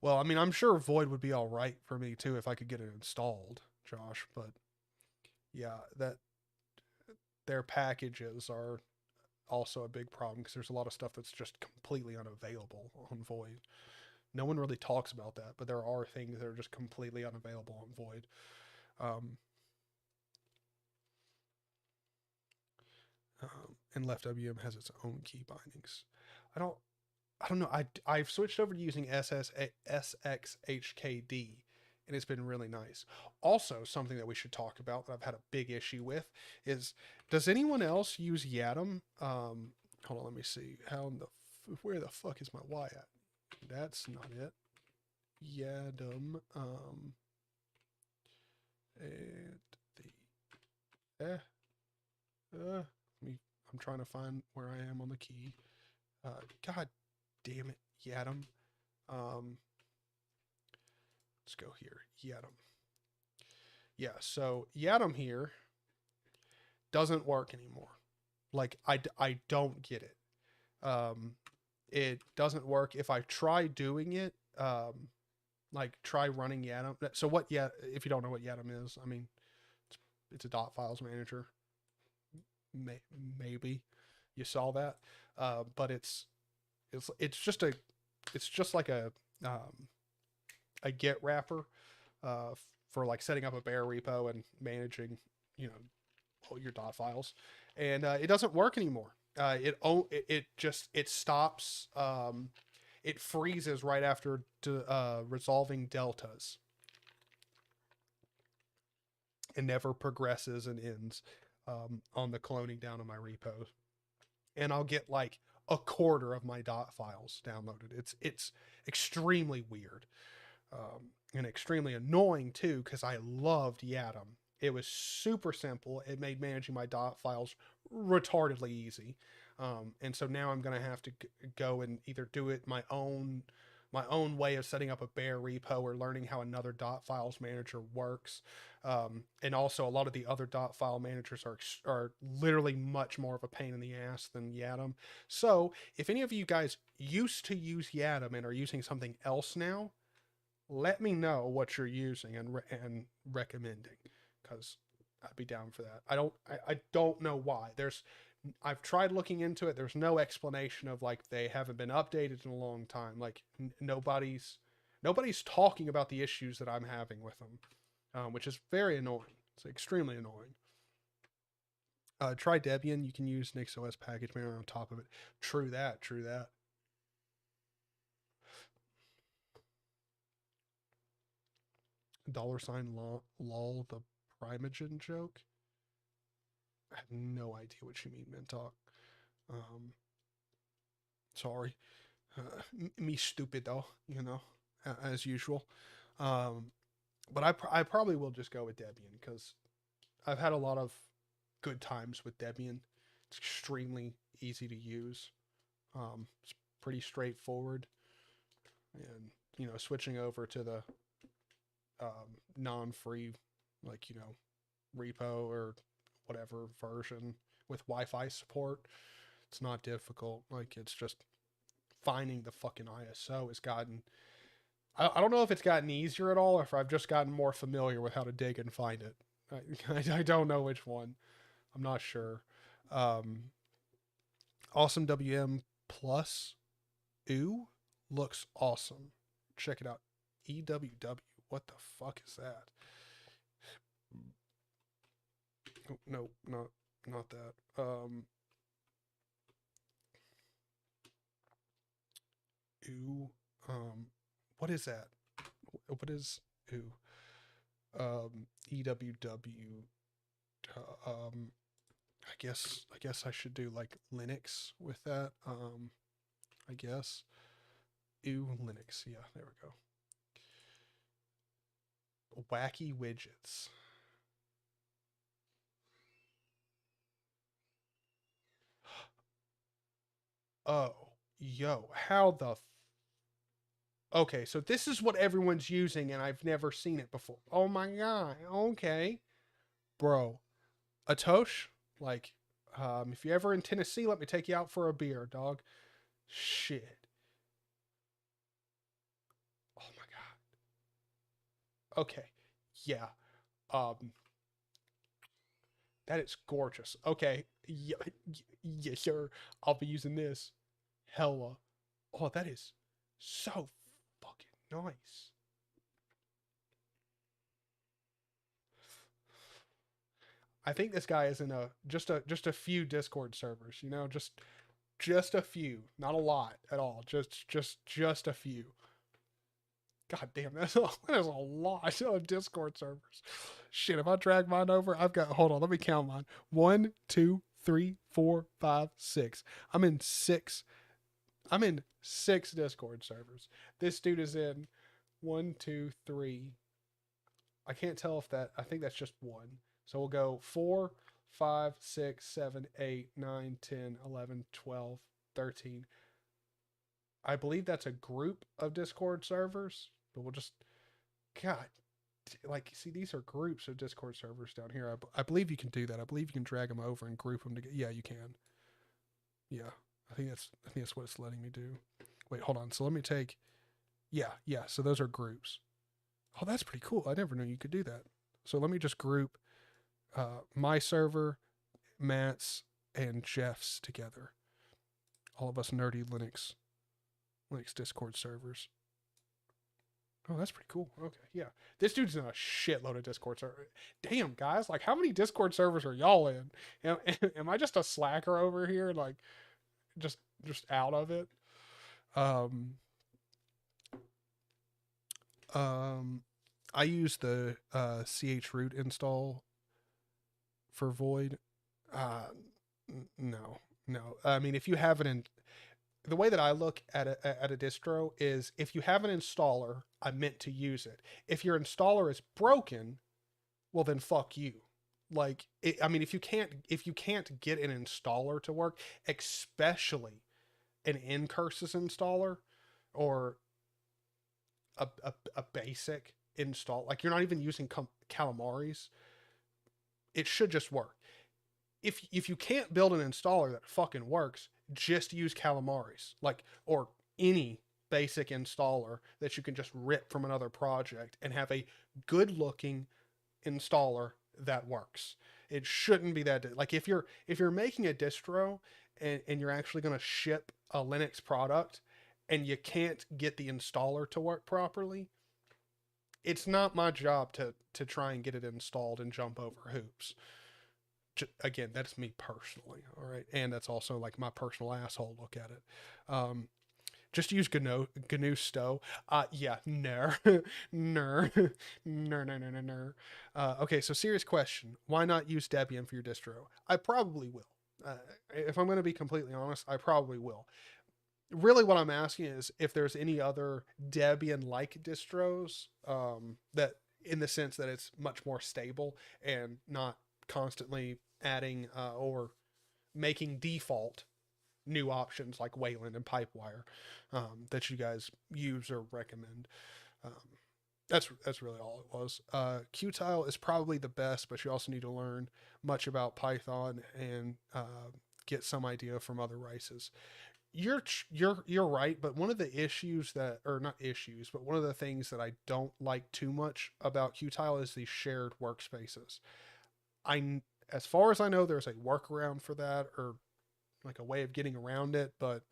A: Well, I mean, I'm sure Void would be all right for me too if I could get it installed, Josh. But yeah, that their packages are also a big problem, because there's a lot of stuff that's just completely unavailable on Void. No one really talks about that, but there are things that are just completely unavailable on Void. And LeftWM has its own key bindings. I don't know. I've switched over to using SXHKD, and it's been really nice. Also, something that we should talk about that I've had a big issue with is, does anyone else use Yatum? Hold on, let me see. Where the fuck is my Y at? That's not it. Yatum. And the I'm trying to find where I am on the key. God damn it, Yatum. Let's go here. Yatum. Yeah, so Yatum here doesn't work anymore. Like, I don't get it. It doesn't work. If I try doing it, like try running Yatum. So what, if you don't know what Yatum is, I mean, it's a Dotfiles manager. Maybe you saw that. But it's just like a Git wrapper, for like setting up a bare repo and managing, all your dot files, and it doesn't work anymore. It stops. It freezes right after resolving deltas, and never progresses and ends on the cloning down of my repos. And I'll get like a quarter of my dot files downloaded. It's extremely weird, and extremely annoying too, because I loved Yatum. It was super simple. It made managing my dot files retardedly easy. And so now I'm going to have to go and either do it my own way of setting up a bare repo, or learning how another dot files manager works. And also a lot of the other dot file managers are literally much more of a pain in the ass than Yatum. So if any of you guys used to use Yatum and are using something else now, let me know what you're using and recommending, because I'd be down for that. I don't know why. I've tried looking into it. There's no explanation of like they haven't been updated in a long time. Like nobody's talking about the issues that I'm having with them, which is very annoying. It's extremely annoying. Try Debian. You can use NixOS package manager on top of it. True that. $lol the Primogen joke. I have no idea what you mean, Mentalk. Sorry. Me stupid though, as usual. But I probably will just go with Debian, because I've had a lot of good times with Debian. It's extremely easy to use. It's pretty straightforward. And, switching over to the non-free, like, repo or whatever version with Wi-Fi support, it's not difficult. Like, it's just finding the fucking ISO has gotten, I don't know if it's gotten easier at all, or if I've just gotten more familiar with how to dig and find it. I don't know which one. I'm not sure. Awesome WM Plus Ooh looks awesome. Check it out. EWW. What the fuck is that? Oh, no, not that. Ooh. What is that? What is ooh? EWW. I guess I should do like Linux with that. I guess. Ooh, Linux. Yeah, there we go. Wacky widgets. Oh, yo, how the okay, so this is what everyone's using, and I've never seen it before. Oh my god, okay. Bro, Atosh, like, if you're ever in Tennessee, let me take you out for a beer, dog. Shit. Oh my god. Okay, yeah. That is gorgeous. Okay, yeah, sure. I'll be using this. Hella. Oh, that is so fucking nice. I think this guy is in just a few Discord servers, just a few, not a lot at all, just a few. God damn, that is a lot of Discord servers. Shit, if I drag mine over, I've got, hold on, let me count mine. 1, 2, 3, 4, 5, 6. I'm in six Discord servers. This dude is in 1, 2, 3. I can't tell if that, I think that's just one. So we'll go 4, 5, 6, 7, 8, 9, 10, 11, 12, 13. I believe that's a group of Discord servers, but we'll just, God, like, see, these are groups of Discord servers down here. I believe you can do that. I believe you can drag them over and group them together. Yeah, you can. Yeah, I think that's what it's letting me do. Wait, hold on. So let me take, yeah. So those are groups. Oh, that's pretty cool. I never knew you could do that. So let me just group my server, Matt's, and Jeff's together. All of us nerdy Linux Discord servers. Oh, that's pretty cool. Okay, yeah. This dude's in a shitload of Discord servers. Damn, guys. Like, how many Discord servers are y'all in? Am I just a slacker over here? Like, just out of it? I use the chroot install for Void. No. I mean, if you have it in, the way that I look at a distro is, if you have an installer, I'm meant to use it. If your installer is broken, well then fuck you. Like, I mean, if you can't get an installer to work, especially an Ncurses installer or a basic install, like you're not even using Calamares, it should just work. If you can't build an installer that fucking works, just use Calamares, like, or any basic installer that you can just rip from another project and have a good looking installer that works. It shouldn't be that, like, if you're making a distro and you're actually going to ship a Linux product and you can't get the installer to work properly, it's not my job to try and get it installed and jump over hoops. Again, that's me personally, all right? And that's also like my personal asshole look at it. Just use GNU Stow. Yeah, ner. Okay, so serious question. Why not use Debian for your distro? I probably will. If I'm going to be completely honest, I probably will. Really what I'm asking is if there's any other Debian-like distros that, in the sense that it's much more stable and not constantly adding or making default new options like Wayland and Pipewire that you guys use or recommend. That's really all it was. Qtile is probably the best, but you also need to learn much about Python and get some idea from other races. You're right, but one of the issues that, or not issues, but one of the things that I don't like too much about Qtile is these shared workspaces. As far as I know, there's a workaround for that, or like a way of getting around it, but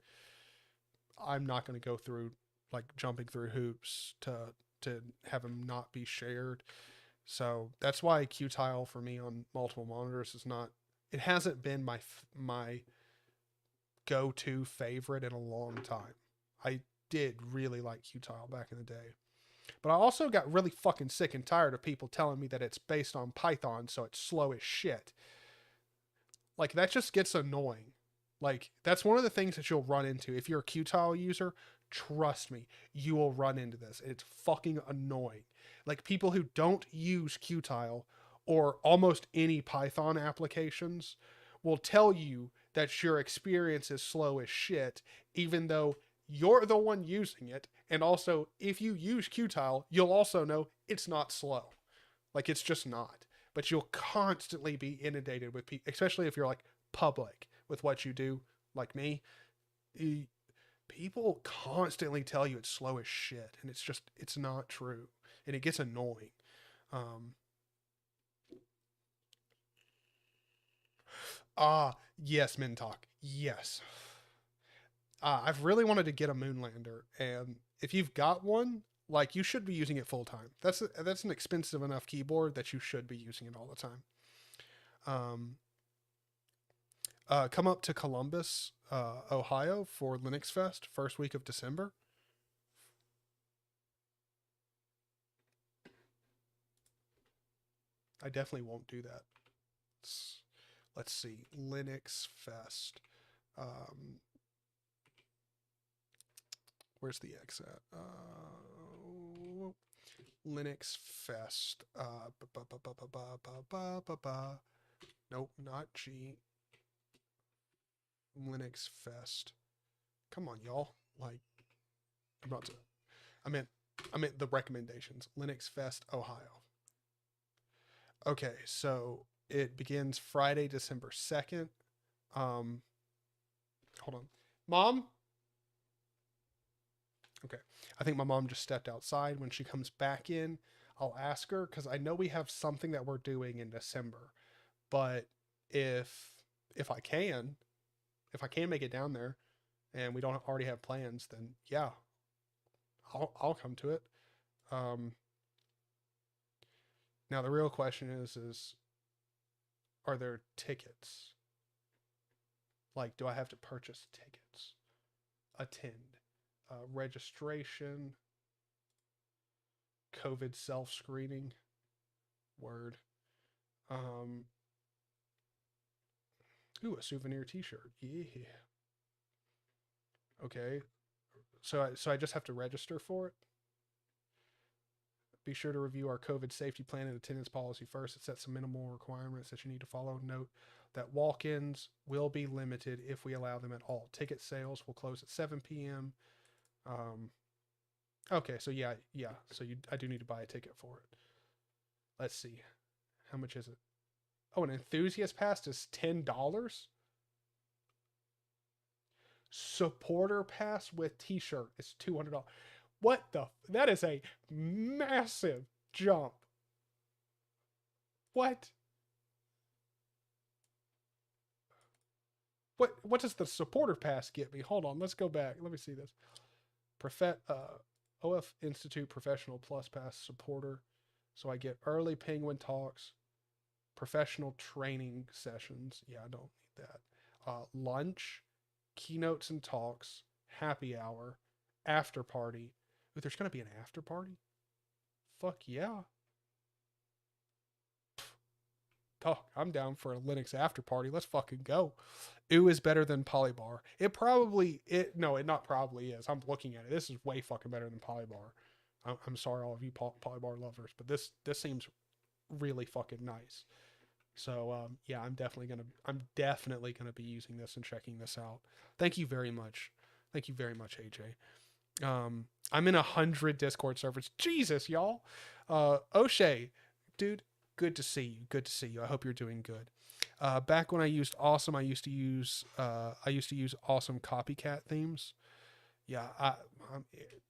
A: I'm not going to go through like jumping through hoops to have them not be shared. So that's why Qtile for me on multiple monitors is not, it hasn't been my go-to favorite in a long time. I did really like Qtile back in the day. But I also got really fucking sick and tired of people telling me that it's based on Python, so it's slow as shit. Like, that just gets annoying. Like, that's one of the things that you'll run into. If you're a Qtile user, trust me, you will run into this. It's fucking annoying. Like, people who don't use Qtile or almost any Python applications will tell you that your experience is slow as shit, even though you're the one using it. And also, if you use Qtile, you'll also know it's not slow. Like, it's just not. But you'll constantly be inundated with people, especially if you're like public with what you do, like me. People constantly tell you it's slow as shit, and it's not true. And it gets annoying. Yes, Mintalk. Yes. I've really wanted to get a Moonlander, and if you've got one, like, you should be using it full time. That's an expensive enough keyboard that you should be using it all the time. Come up to Columbus, Ohio for Linux Fest, first week of December. I definitely won't do that. Let's see. Linux Fest. Where's the X at? Linux Fest. Nope, not G. Linux Fest. Come on, y'all. Like, I'm about to. I meant the recommendations. Linux Fest, Ohio. Okay, so it begins Friday, December 2nd. Hold on. Mom? Okay. I think my mom just stepped outside. When she comes back in, I'll ask her, because I know we have something that we're doing in December. But if I can make it down there and we don't already have plans, then yeah, I'll come to it. Now the real question is are there tickets? Like, do I have to purchase tickets? Attend. Registration. COVID self-screening. Word. Ooh, a souvenir t-shirt. Yeah. Okay. So I just have to register for it? Be sure to review our COVID safety plan and attendance policy first. It sets some minimal requirements that you need to follow. Note that walk-ins will be limited if we allow them at all. Ticket sales will close at 7 p.m. Okay, so yeah. So I do need to buy a ticket for it. Let's see. How much is it? Oh, an enthusiast pass is $10? Supporter pass with t-shirt is $200. What the? That is a massive jump. What? What does the supporter pass get me? Hold on, let's go back. Let me see this. OF Institute Professional Plus Pass supporter. So I get early Penguin talks, professional training sessions. Yeah, I don't need that. Lunch, keynotes and talks, happy hour, after party. Ooh, there's going to be an after party? Fuck yeah. Oh, I'm down for a Linux after party. Let's fucking go. Ooh is better than Polybar. It not probably is. I'm looking at it. This is way fucking better than Polybar. I'm sorry, all of you Polybar lovers, but this seems really fucking nice. So yeah, I'm definitely gonna be using this and checking this out. Thank you very much. Thank you very much, AJ. I'm in 100 Discord servers. Jesus, y'all. O'Shea, dude, good to see you. I hope you're doing good. Back when I used Awesome, I used to use Awesome copycat themes. Yeah,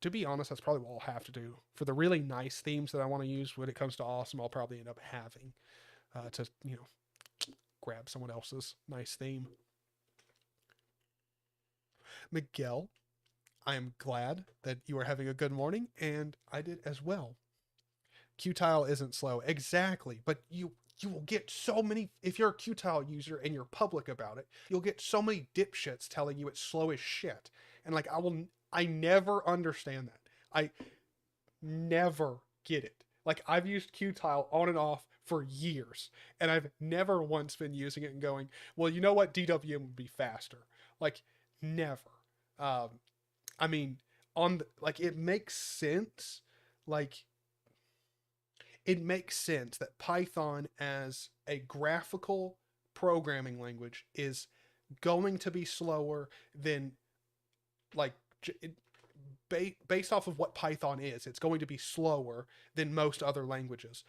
A: to be honest, that's probably what I'll have to do. For the really nice themes that I want to use when it comes to Awesome, I'll probably end up having to, grab someone else's nice theme. Miguel, I am glad that you are having a good morning, and I did as well. Qtile isn't slow. Exactly, but you will get so many, if you're a Qtile user and you're public about it, you'll get so many dipshits telling you it's slow as shit. And like, I never understand that. I never get it. Like, I've used Qtile on and off for years, and I've never once been using it and going, well, you know what? DWM would be faster. Like, never. I mean, it makes sense. Like, it makes sense that Python as a graphical programming language is going to be slower than, like, based off of what Python is, it's going to be slower than most other languages.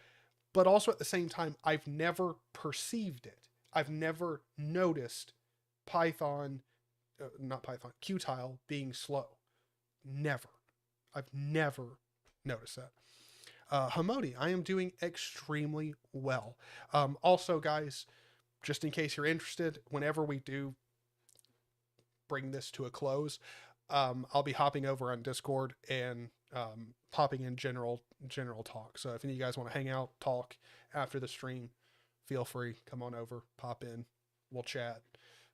A: But also at the same time, I've never perceived it. I've never noticed Qtile being slow. Never. I've never noticed that. Hamodi, I am doing extremely well. Also, guys, just in case you're interested, whenever we do bring this to a close, I'll be hopping over on Discord and popping in general talk. So if any of you guys want to hang out, talk after the stream, feel free. Come on over, pop in, we'll chat,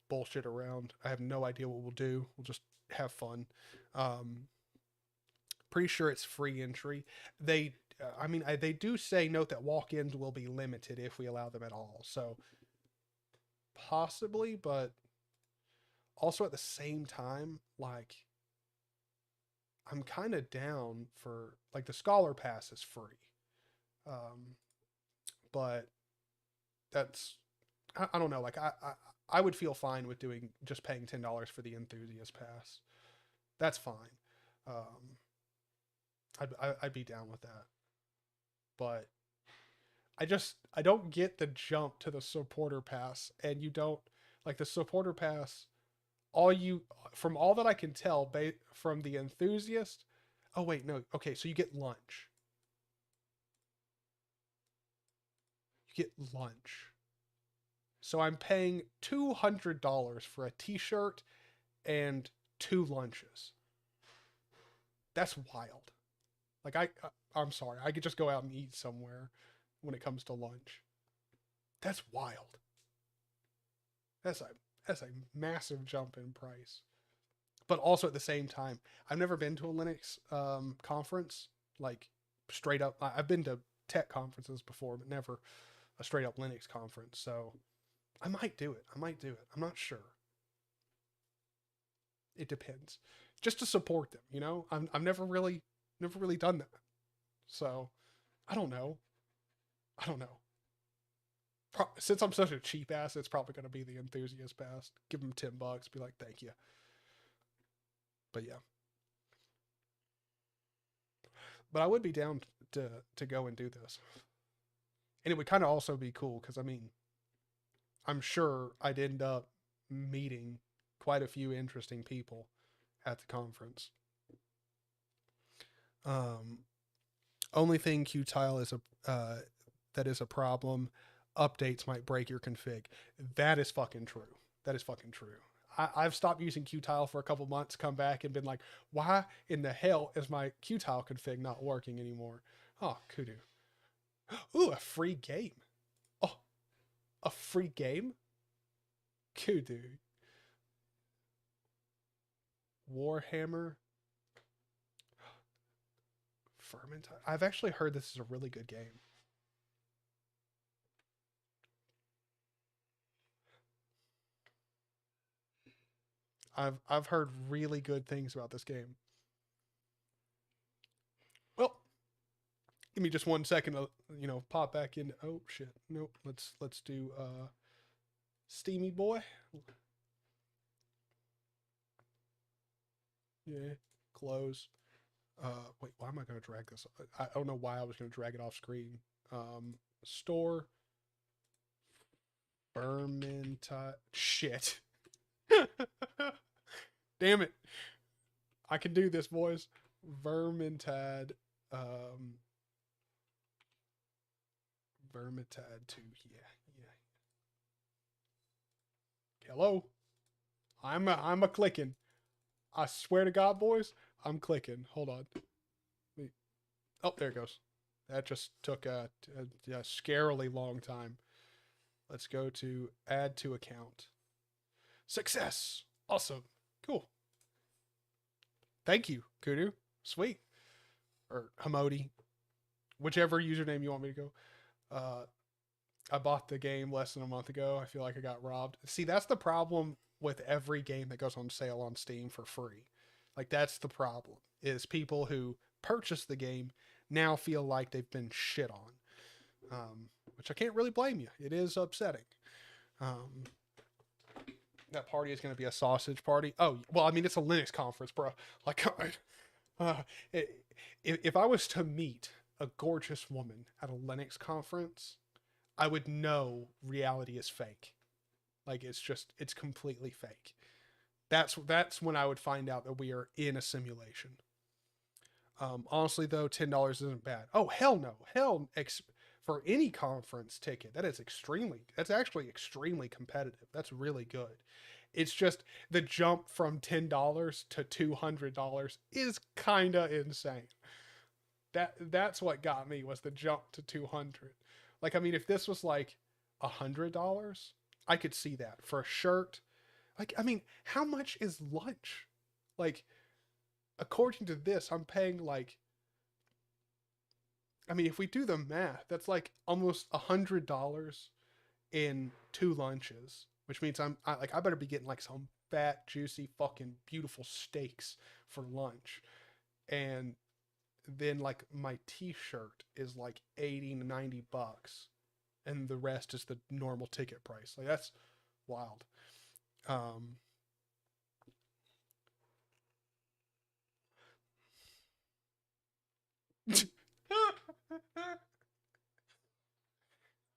A: bullshit around. I have no idea what we'll do. We'll just have fun. Pretty sure it's free entry. They I mean, they do say, note that walk-ins will be limited if we allow them at all. So possibly, but also at the same time, like, I'm kind of down for, like, the Scholar Pass is free. But that's, I don't know, like, I would feel fine with just paying $10 for the Enthusiast Pass. That's fine. I'd be down with that. But I don't get the jump to the Supporter Pass, and you don't, like, the Supporter Pass, from all that I can tell, from the Enthusiast, oh wait, no, okay, so you get lunch. You get lunch. So I'm paying $200 for a t-shirt and 2 lunches. That's wild. Like, I'm sorry, I could just go out and eat somewhere when it comes to lunch. That's wild. That's a massive jump in price. But also at the same time, I've never been to a Linux conference, like, straight up. I've been to tech conferences before, but never a straight up Linux conference. So I might do it. I'm not sure. It depends. Just to support them, you know? I've never really done that. So I don't know. Since I'm such a cheap ass, it's probably going to be the Enthusiast Pass. Give them $10, be like, thank you. But yeah. But I would be down to go and do this. And it would kind of also be cool because, I mean, I'm sure I'd end up meeting quite a few interesting people at the conference. Only thing Qtile is that is a problem. Updates might break your config. That is fucking true. I've stopped using Qtile for a couple months, come back and been like, why in the hell is my Qtile config not working anymore? Oh, kudu. Ooh, a free game. Oh, a free game? Kudu. Warhammer. Vermintide. I've actually heard this is a really good game. I've heard really good things about this game. Well, give me just 1 second to, you know, pop back in. Oh shit. Nope. Let's do Steamy Boy. Yeah. Close. Wait, why am I going to drag this? I don't know why I was going to drag it off screen. Store. Vermintide. Shit. Damn it. I can do this, boys. Vermintide. Vermintide 2. Yeah. Hello. I'm a clicking. I swear to God, boys, I'm clicking. Hold on. Oh, there it goes. That just took a scarily long time. Let's go to add to account. Success. Awesome. Cool. Thank you, Kudu. Sweet. Or Hamodi. Whichever username you want me to go. I bought the game less than a month ago. I feel like I got robbed. See, that's the problem with every game that goes on sale on Steam for free. Like, that's the problem, is people who purchase the game now feel like they've been shit on. Which I can't really blame you. It is upsetting. That party is going to be a sausage party. Oh, well, I mean, it's a Linux conference, bro. Like, if I was to meet a gorgeous woman at a Linux conference, I would know reality is fake. Like, it's completely fake. That's when I would find out that we are in a simulation. Honestly, though, $10 isn't bad. Oh, hell no. For any conference ticket, that's actually extremely competitive. That's really good. It's just the jump from $10 to $200 is kind of insane. That's what got me, was the jump to 200. Like, I mean, if this was like $100, I could see that. For a shirt, like, I mean, how much is lunch? Like, according to this, I'm paying like I mean, if we do the math, that's like almost $100 in 2 lunches, which means I better be getting like some fat, juicy, fucking beautiful steaks for lunch, and then like my T-shirt is like 80 to $90, and the rest is the normal ticket price. Like that's wild. Um,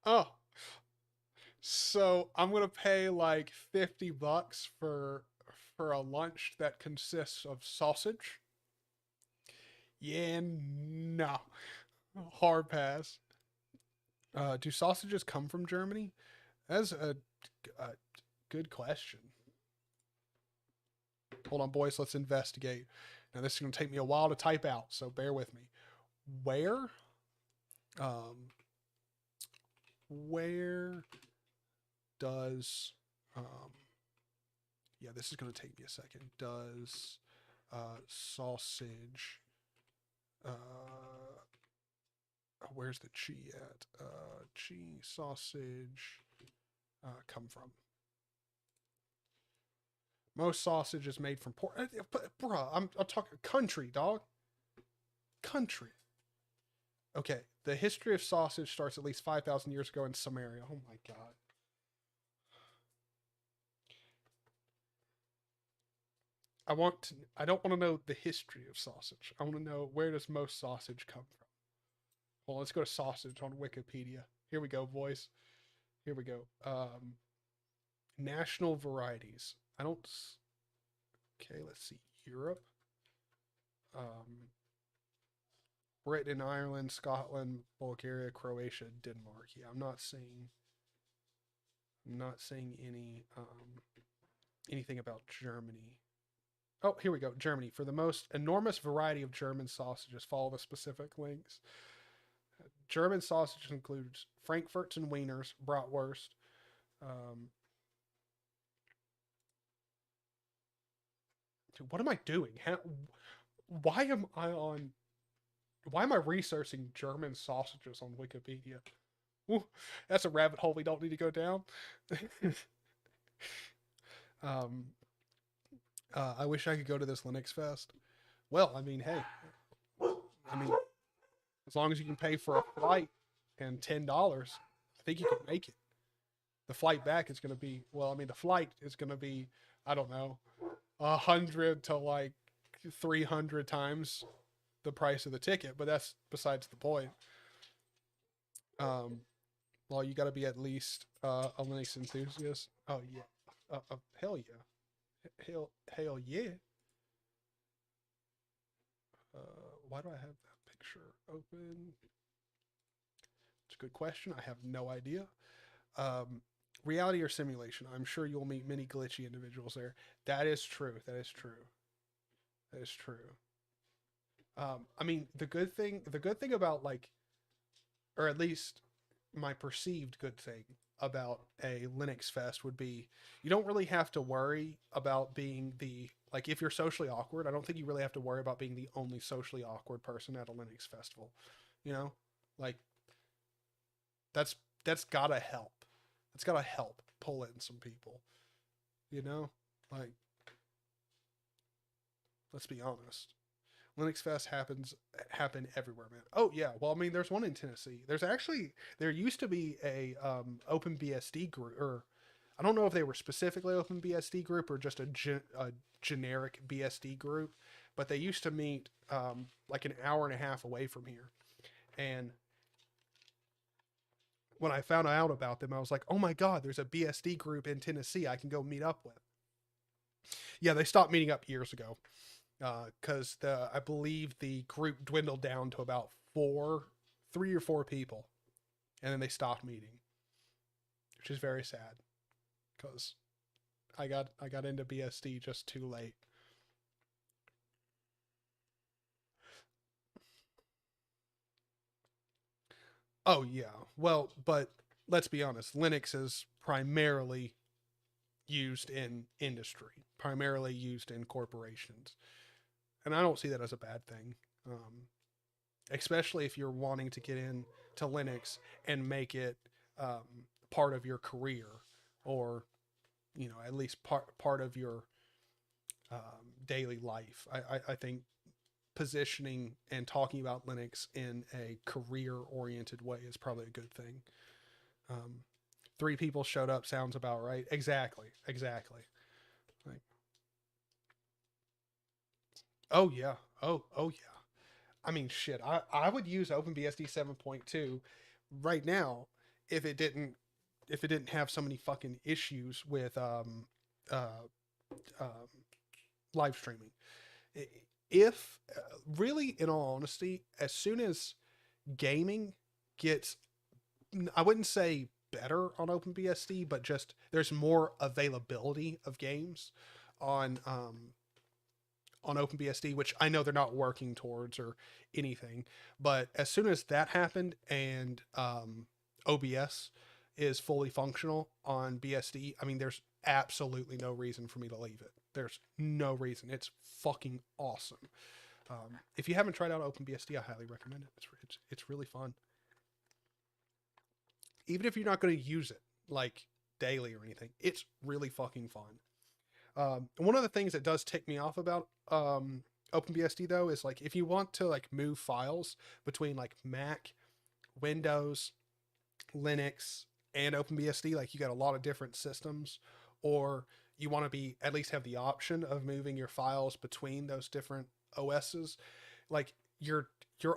A: oh, so I'm gonna pay like $50 for a lunch that consists of sausage. Yeah, no, hard pass. Do sausages come from Germany? That's a good question. Hold on, boys. Let's investigate. Now, this is going to take me a while to type out, so bear with me. Where does yeah, this is going to take me a second. Does sausage where's the chi at? Chi sausage come from? Most sausage is made from pork. Bruh, I'm talking country, dog. Country. Okay, the history of sausage starts at least 5,000 years ago in Samaria. Oh my god. I don't want to know the history of sausage. I want to know, where does most sausage come from? Well, let's go to sausage on Wikipedia. Here we go, boys. Here we go. National varieties. I don't. Okay, let's see. Europe. Britain, Ireland, Scotland, Bulgaria, Croatia, Denmark. Yeah, I'm not seeing any anything about Germany. Oh, here we go. Germany. For the most enormous variety of German sausages, follow the specific links. German sausages includes Frankfurts and Wieners, bratwurst. Dude, what am I doing? Why am I researching German sausages on Wikipedia? Ooh, that's a rabbit hole we don't need to go down. I wish I could go to this Linux Fest. Well, I mean, hey, I mean, as long as you can pay for a flight and $10, I think you can make it. The flight back is going to be, well, I mean, the flight is going to be, I don't know, 100 to like 300 times the price of the ticket, but that's besides the point. Well, you got to be at least a Linux enthusiast. Oh yeah, hell yeah, hell yeah. Why do I have that picture open? It's a good question. I have no idea. Reality or simulation? I'm sure you'll meet many glitchy individuals there. That is true. That is true. That is true. I mean, the good thing about like, or at least my perceived good thing about a Linux Fest would be you don't really have to worry about being the, like, if you're socially awkward, I don't think you really have to worry about being the only socially awkward person at a Linux festival. You know? Like that's gotta help. That's gotta help pull in some people. You know? Like, let's be honest. Linux Fest happen everywhere, man. Oh yeah, well I mean, there's one in Tennessee. There used to be a OpenBSD group, or I don't know if they were specifically OpenBSD group or just a generic BSD group, but they used to meet like an hour and a half away from here. And when I found out about them, I was like, oh my god, there's a BSD group in Tennessee I can go meet up with. Yeah, they stopped meeting up years ago. Because I believe the group dwindled down to about 3 or 4 people, and then they stopped meeting, which is very sad. Because I got into BSD just too late. Oh yeah, well, but let's be honest, Linux is primarily used in industry, primarily used in corporations, and I don't see that as a bad thing. especially if you're wanting to get into Linux and make it part of your career, or at least part of your daily life. I think positioning and talking about Linux in a career-oriented way is probably a good thing. 3 people showed up sounds about right. Exactly. Like, oh yeah. Oh yeah. I mean, shit. I would use OpenBSD 7.2 right now if it didn't have so many fucking issues with uh, um, live streaming. If really, in all honesty, as soon as gaming gets, I wouldn't say better on OpenBSD, but just there's more availability of games on OpenBSD, which I know they're not working towards or anything. But as soon as that happened and OBS is fully functional on BSD, I mean, there's absolutely no reason for me to leave it. There's no reason. It's fucking awesome. If you haven't tried out OpenBSD, I highly recommend it. It's really fun. Even if you're not going to use it like daily or anything, it's really fucking fun. One of the things that does tick me off about OpenBSD though is like if you want to like move files between like Mac, Windows, Linux, and OpenBSD, like you got a lot of different systems, or you want to be at least have the option of moving your files between those different OSs, like your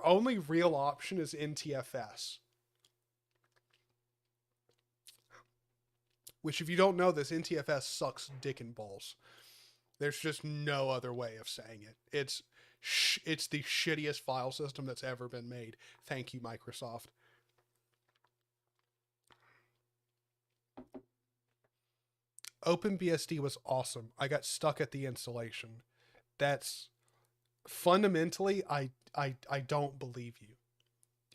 A: only real option is NTFS. Which, if you don't know this, NTFS sucks dick and balls. There's just no other way of saying it. It's the shittiest file system that's ever been made. Thank you, Microsoft. OpenBSD was awesome. I got stuck at the installation. That's fundamentally, I don't believe you.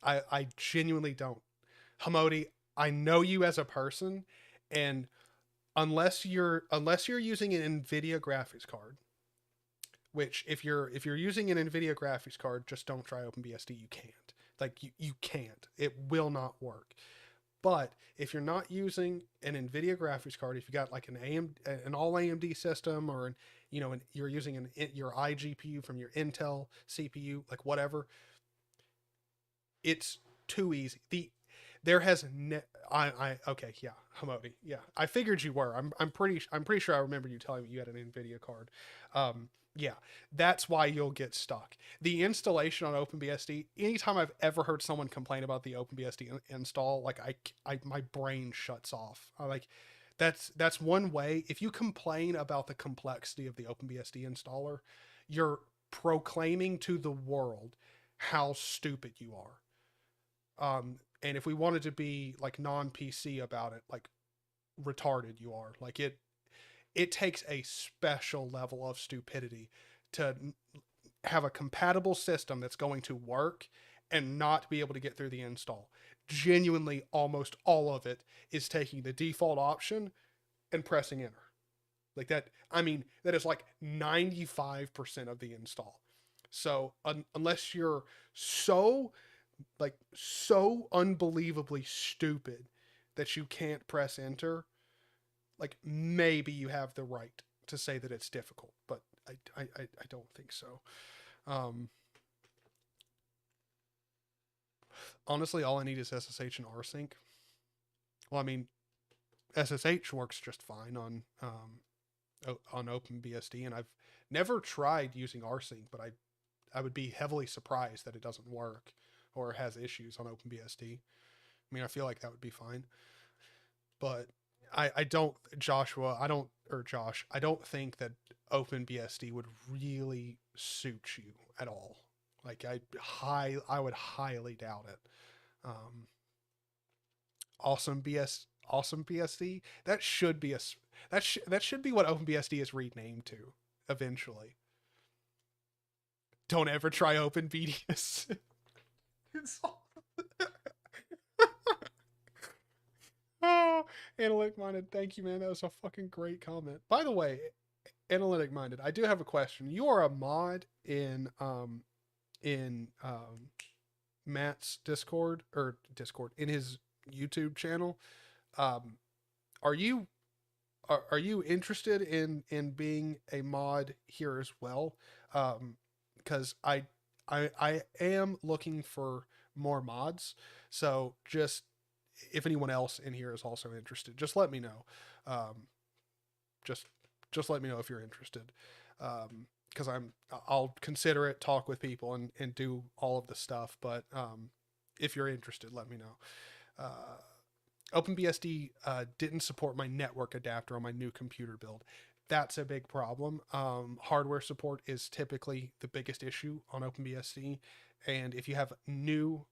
A: I genuinely don't. Hamodi, I know you as a person, and unless you're using an NVIDIA graphics card, which if you're using an NVIDIA graphics card, just don't try OpenBSD. You can't. Like you can't. It will not work. But if you're not using an NVIDIA graphics card, if you got like an all AMD system, or you're using your iGPU from your Intel CPU, like whatever, it's too easy. There has okay, yeah, Hamodi, yeah, I figured you were. I'm pretty sure I remember you telling me you had an NVIDIA card. Yeah, that's why you'll get stuck. The installation on OpenBSD, anytime I've ever heard someone complain about the OpenBSD install, like my brain shuts off. That's one way. If you complain about the complexity of the OpenBSD installer, you're proclaiming to the world how stupid you are. And if we wanted to be like non-PC about it, like retarded you are. Like it takes a special level of stupidity to have a compatible system that's going to work and not be able to get through the install. Genuinely, almost all of it is taking the default option and pressing enter. Like that, I mean, that is like 95% of the install. So unless you're so unbelievably stupid that you can't press enter, like maybe you have the right to say that it's difficult, but I don't think so. Honestly, all I need is SSH and rsync. Well, I mean, SSH works just fine on OpenBSD, and I've never tried using rsync, but I would be heavily surprised that it doesn't work or has issues on OpenBSD. I mean, I feel like that would be fine, but I don't think that OpenBSD would really suit you at all. Like I would highly doubt it. Awesome BSD. That should be that should be what OpenBSD is renamed to eventually. Don't ever try OpenBDS. Oh, Analytic Minded, thank you, man. That was a fucking great comment. By the way, Analytic Minded, I do have a question. You are a mod in Matt's Discord in his YouTube channel. Are you are you interested in being a mod here as well? Because I am looking for more mods. So just if anyone else in here is also interested, just let me know. Um, just just let me know if you're interested. Because I'll consider it, talk with people, and do all of the stuff. But if you're interested, let me know. OpenBSD didn't support my network adapter on my new computer build. That's a big problem. Hardware support is typically the biggest issue on OpenBSD, and if you have new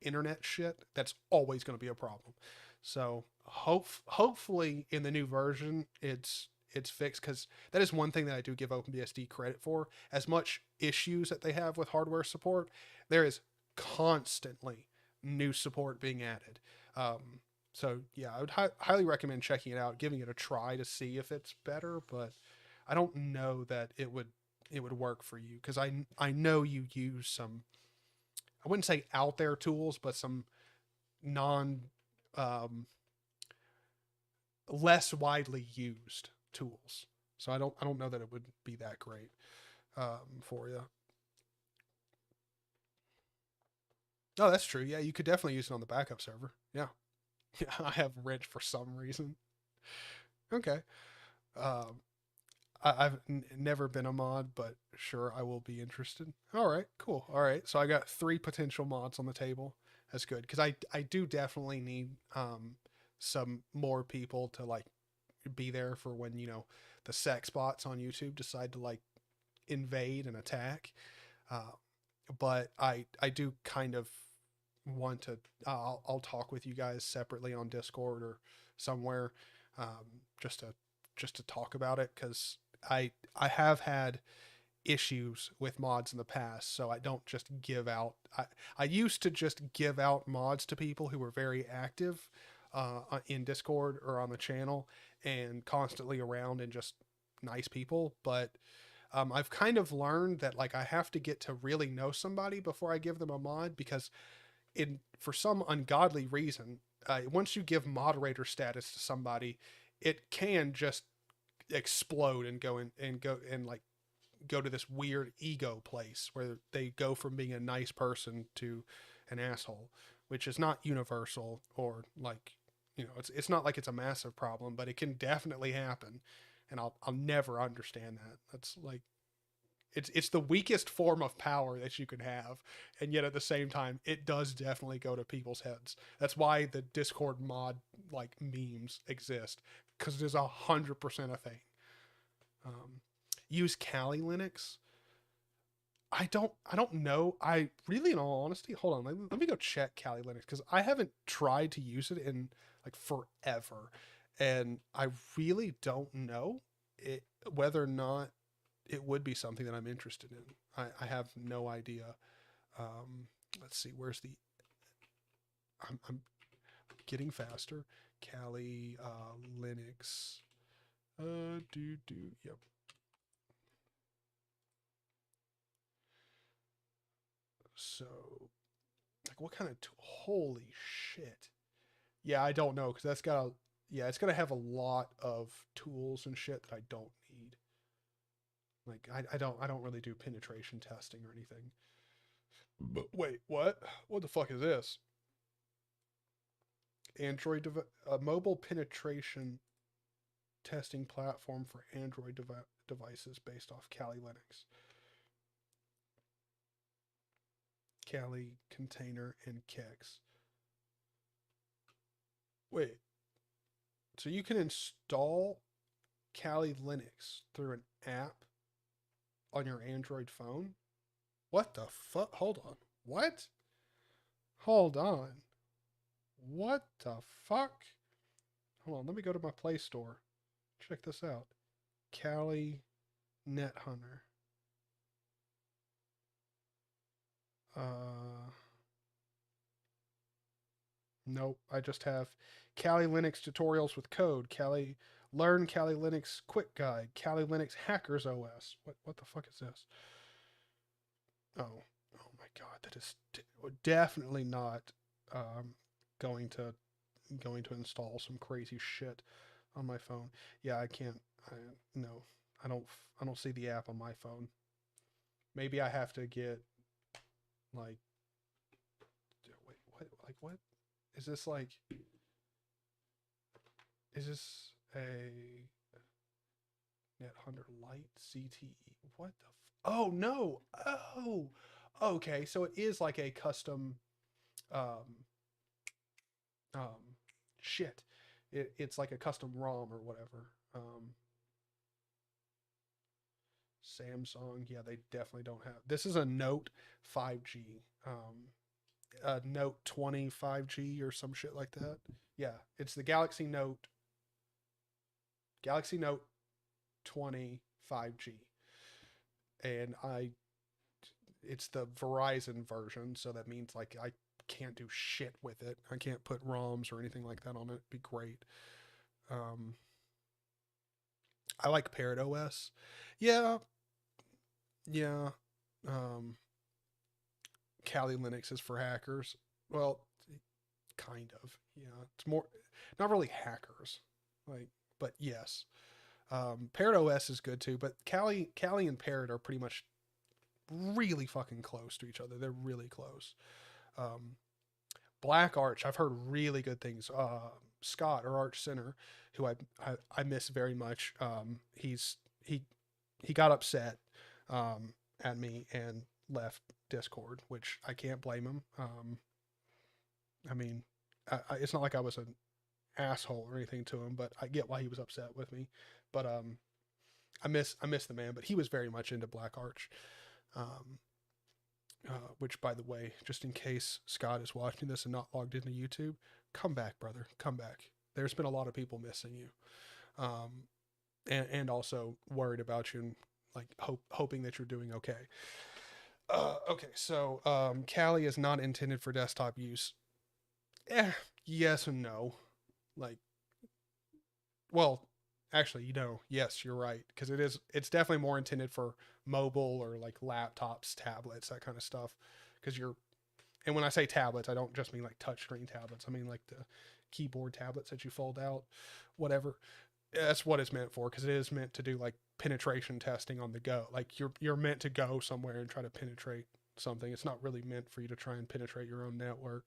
A: internet shit, that's always going to be a problem. So hopefully in the new version, it's fixed, because that is one thing that I do give OpenBSD credit for. As much issues that they have with hardware support, there is constantly new support being added. So yeah, I would highly recommend checking it out, giving it a try to see if it's better. But I don't know that it would work for you, because I know you use some, I wouldn't say out there tools, but some non less widely used tools. So I don't know that it would be that great for you. Oh, that's true. Yeah, you could definitely use it on the backup server. Yeah. Yeah, I have Wrench for some reason. Okay. Um, I've never been a mod, but sure, I will be interested. All right, cool. All right, so I got 3 potential mods on the table. That's good, because I do definitely need some more people to like be there for when, you know, the sex bots on YouTube decide to like invade and attack. Uh, but I do kind of want to. I'll talk with you guys separately on Discord or somewhere, just to talk about it, because I have had issues with mods in the past, so I don't just give out. I used to just give out mods to people who were very active in Discord or on the channel and constantly around and just nice people. But I've kind of learned that like I have to get to really know somebody before I give them a mod, because for some ungodly reason, once you give moderator status to somebody, it can just explode and go to this weird ego place where they go from being a nice person to an asshole, which is not universal, or like, you know, it's not like it's a massive problem, but it can definitely happen, and I'll never understand that. That's like, it's the weakest form of power that you can have, and yet at the same time it does definitely go to people's heads. That's why the Discord mod like memes exist, because it is 100% a thing. Use Kali Linux. I don't know. I really, in all honesty, hold on, let me go check Kali Linux, because I haven't tried to use it in like forever, and I really don't know whether or not it would be something that I'm interested in. I have no idea. Let's see, where's the? I'm getting faster. Kali Linux. Yep. So, like, what kind of holy shit? Yeah, I don't know, because that's got a, yeah, it's gonna have a lot of tools and shit that I don't need. Like, I don't really do penetration testing or anything. But wait, what? What the fuck is this? A mobile penetration testing platform for Android devices based off Kali Linux. Kali container and Kex. Wait, so you can install Kali Linux through an app on your Android phone? What the fuck? Hold on. What? Hold on. What the fuck? Hold on, let me go to my Play Store. Check this out. Kali Net Hunter. Nope, I just have Kali Linux tutorials with code, Learn Kali Linux Quick Guide, Kali Linux Hackers OS. What the fuck is this? Oh my God, that is definitely not going to install some crazy shit on my phone. Yeah, I can't. No, I don't see the app on my phone. Maybe I have to get like, wait, what? Like what? Is this like? Is this a Net Hunter Lite CTE? What the? Oh no! Oh, okay. So it is like a custom. Um, um, shit. It's like a custom ROM or whatever. Samsung, yeah, they definitely don't have. This is a Note 5G, a Note 20 5G or some shit like that. Yeah, it's the Galaxy Note 20 5G, and it's the Verizon version, so that means like I can't do shit with it. I can't put ROMs or anything like that on it. It'd be great. I like Parrot OS. Yeah, yeah. Um, Kali Linux is for hackers. Well, kind of. Yeah, it's more not really hackers, like, but yes. Parrot OS is good too, but Kali and Parrot are pretty much really fucking close to each other. They're really close. Um, Black Arch, I've heard really good things. Scott or Arch Center, who I miss very much. He got upset at me and left Discord, which I can't blame him. I mean, it's not like I was an asshole or anything to him, but I get why he was upset with me. But I miss the man, but he was very much into Black Arch. Which, by the way, just in case Scott is watching this and not logged into YouTube, come back, brother, come back. There's been a lot of people missing you, and also worried about you and like hoping that you're doing okay. Okay, so Kali is not intended for desktop use. Yes and no. Like, well, actually, yes, you're right, because it's definitely more intended for mobile or like laptops, tablets, that kind of stuff. Because and when I say tablets, I don't just mean like touchscreen tablets. I mean like the keyboard tablets that you fold out, whatever. That's what it's meant for, because it is meant to do like penetration testing on the go. Like you're meant to go somewhere and try to penetrate something. It's not really meant for you to try and penetrate your own network.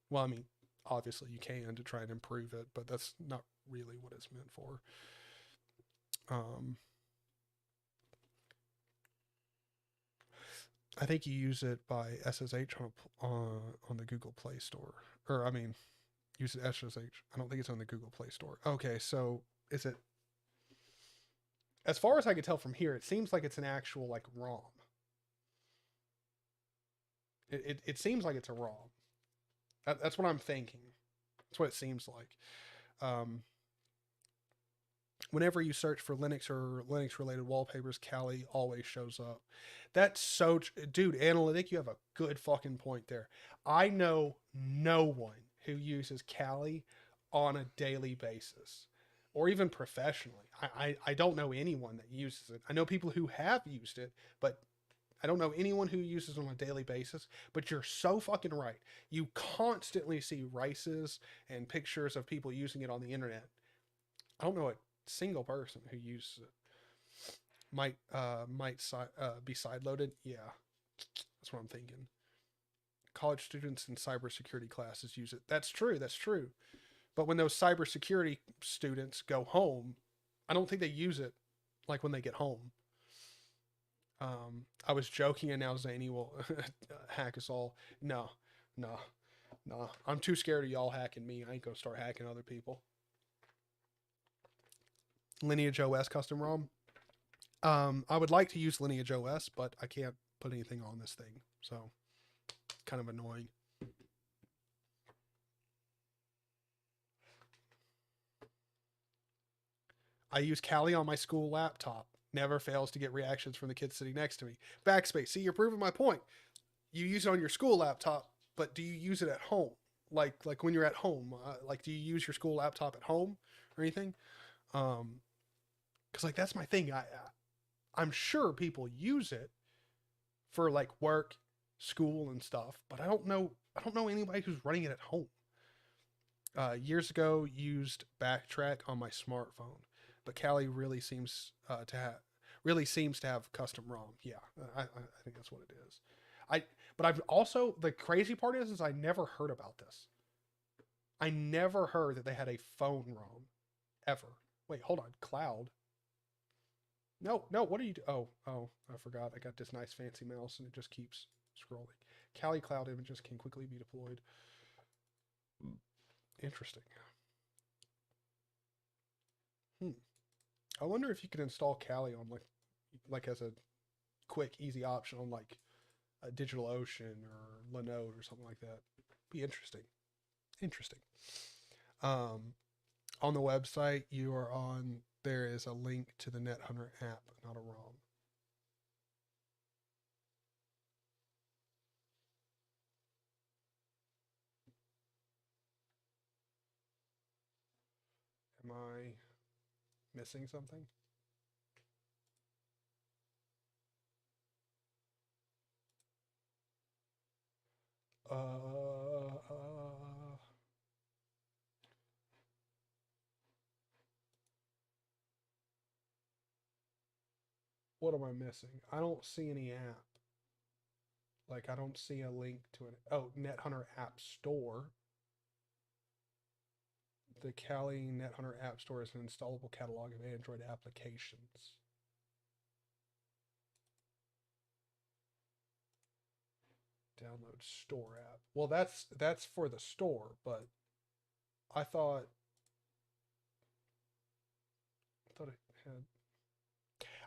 A: Well, I mean, obviously you can to try and improve it, but that's not really what it's meant for. I think you use it by SSH on the Google Play Store, or I mean, use it SSH. I don't think it's on the Google Play Store. Okay, so is it? As far as I can tell from here, it seems like it's an actual like ROM. It seems like it's a ROM. That's what I'm thinking. That's what it seems like. Whenever you search for Linux or Linux related wallpapers, Kali always shows up. That's so, dude, Analytic, you have a good fucking point there. I know no one who uses Kali on a daily basis or even professionally. I don't know anyone that uses it. I know people who have used it, but I don't know anyone who uses it on a daily basis. But you're so fucking right. You constantly see rices and pictures of people using it on the internet. I don't know a single person who uses it. Might be sideloaded. Yeah, that's what I'm thinking. College students in cybersecurity classes use it. That's true. That's true. But when those cybersecurity students go home, I don't think they use it like when they get home. I was joking, and now Zany will hack us all. No. I'm too scared of y'all hacking me. I ain't gonna start hacking other people. Lineage OS custom ROM. I would like to use Lineage OS, but I can't put anything on this thing, so kind of annoying. I use Kali on my school laptop. Never fails to get reactions from the kids sitting next to me. Backspace. See, you're proving my point. You use it on your school laptop, but do you use it at home? Like when you're at home, like do you use your school laptop at home or anything? Because like that's my thing. I'm sure people use it for like work school and stuff, but I don't know anybody who's running it at home. Years ago, used Backtrack on my smartphone, but Kali really seems to have custom ROM. Yeah, I think that's what it is. But I've also, the crazy part is I never heard about this. I never heard that they had a phone ROM ever. Wait, hold on, cloud. No, what are you? Oh, I forgot. I got this nice fancy mouse and it just keeps scrolling. Kali cloud images can quickly be deployed. Interesting. I wonder if you could install Kali on like as a quick, easy option on like a DigitalOcean or Linode or something like that. Be interesting. On the website you are on, there is a link to the NetHunter app, not a ROM. Am I missing something? What am I missing? I don't see any app. Like, I don't see a link to an... Oh, NetHunter App Store. The Kali NetHunter App Store is an installable catalog of Android applications. Download store app. Well, that's for the store, but I thought it had...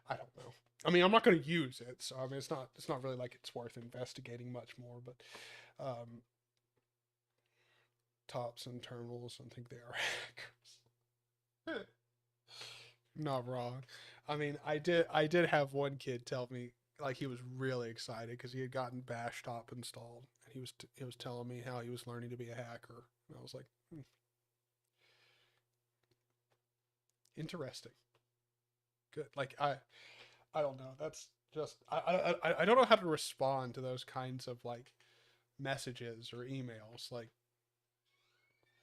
A: I don't know. I mean, I'm not going to use it, so I mean, it's not really like it's worth investigating much more. But tops and terminals, I think they are hackers. Not wrong. I mean, I did have one kid tell me like he was really excited because he had gotten Bash Top installed, and he was telling me how he was learning to be a hacker, and I was like, interesting. Good. Like I don't know. That's just I don't know how to respond to those kinds of like messages or emails. Like,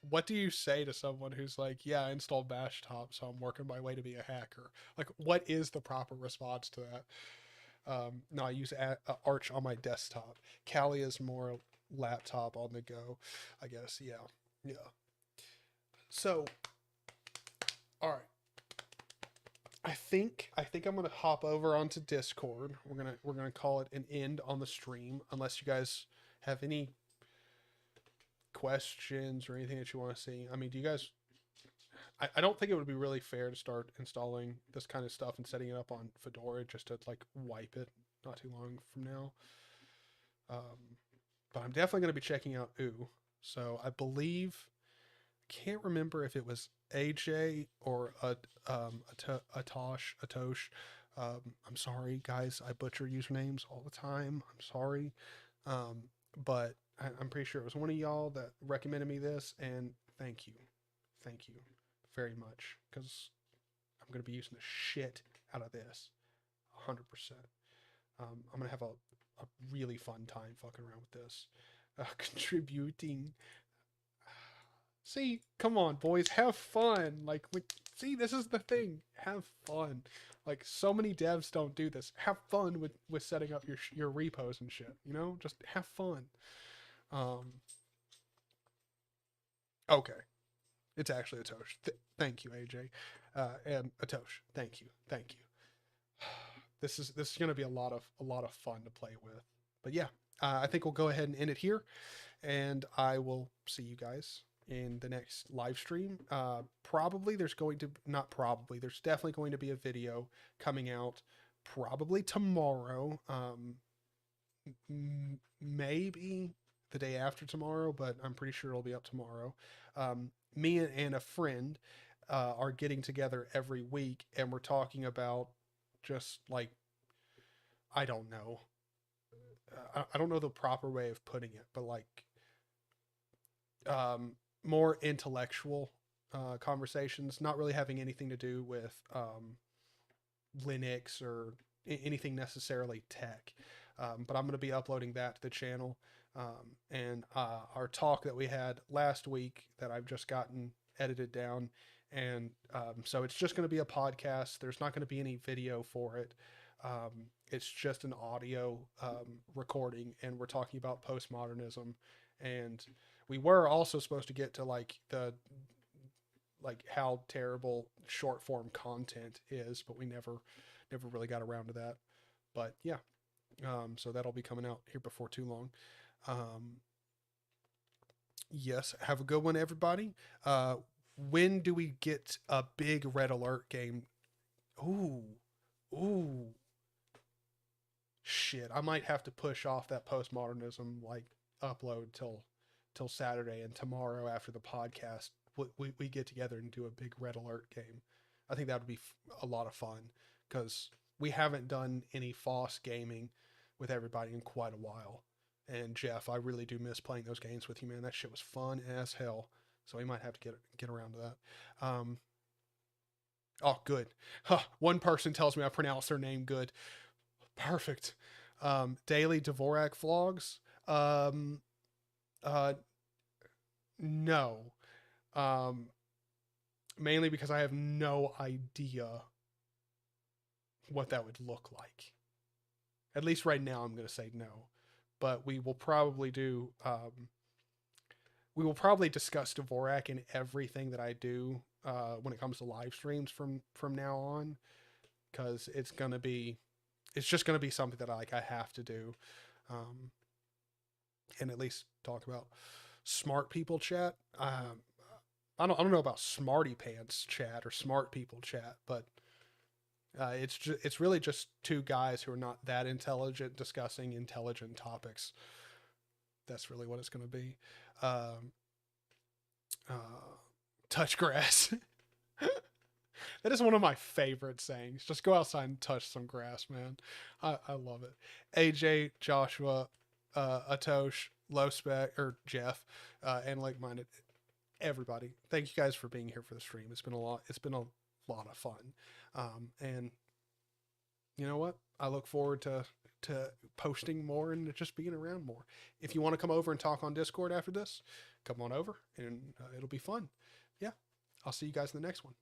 A: what do you say to someone who's like, yeah, I installed Bash Top, so I'm working my way to be a hacker? Like, what is the proper response to that? No, I use Arch on my desktop. Kali is more laptop on the go, I guess. Yeah. So, all right. I think I'm gonna hop over onto Discord. We're gonna call it an end on the stream, unless you guys have any questions or anything that you want to see. I mean, do you guys? I don't think it would be really fair to start installing this kind of stuff and setting it up on Fedora just to like wipe it not too long from now. But I'm definitely gonna be checking out OO. So I believe, can't remember if it was AJ or Atosh. I'm sorry, guys. I butcher usernames all the time. I'm sorry. But I'm pretty sure it was one of y'all that recommended me this, and thank you very much, because I'm going to be using the shit out of this 100%. I'm going to have a really fun time fucking around with this. Contributing. See, come on, boys, have fun. Like, see, this is the thing. Have fun. Like, so many devs don't do this. Have fun with setting up your repos and shit. You know, just have fun. Okay, it's actually Atosh. Thank you, AJ, and Atosh. Thank you. This is gonna be a lot of fun to play with. But yeah, I think we'll go ahead and end it here, and I will see you guys in the next live stream. Probably there's definitely going to be a video coming out probably tomorrow. Maybe the day after tomorrow, but I'm pretty sure it'll be up tomorrow. Me and a friend are getting together every week, and we're talking about just like, I don't know. I don't know the proper way of putting it, but like more intellectual conversations, not really having anything to do with Linux or anything necessarily tech. but I'm going to be uploading that to the channel. And our talk that we had last week that I've just gotten edited down. And so it's just going to be a podcast. There's not going to be any video for it. It's just an audio recording, and we're talking about postmodernism. And we were also supposed to get to like how terrible short form content is, but we never really got around to that. But yeah, so that'll be coming out here before too long. Yes, have a good one, everybody. When do we get a big Red Alert game? Ooh. Shit, I might have to push off that postmodernism like upload till Saturday, and tomorrow after the podcast we get together and do a big Red Alert game. I think that would be a lot of fun, because we haven't done any FOSS gaming with everybody in quite a while. And Jeff, I really do miss playing those games with you, man. That shit was fun as hell. So we might have to get around to that. Oh, good. Huh, one person tells me I pronounced their name good. Perfect. Daily Dvorak vlogs. No. Mainly because I have no idea what that would look like. At least right now I'm going to say no. But we will probably do... we will probably discuss Dvorak in everything that I do when it comes to live streams from now on. Because it's just going to be something that I have to do. And at least talk about smart people chat. I don't know about smarty pants chat or smart people chat, but it's really just two guys who are not that intelligent discussing intelligent topics. That's really what it's going to be. Touch grass. That is one of my favorite sayings. Just go outside and touch some grass, man. I love it. AJ, Joshua, Atosh, Low Spec, or Jeff, and Like-Minded, everybody. Thank you guys for being here for the stream. It's been a lot of fun. And you know what? I look forward to posting more and just being around more. If you want to come over and talk on Discord after this, come on over and it'll be fun. Yeah. I'll see you guys in the next one.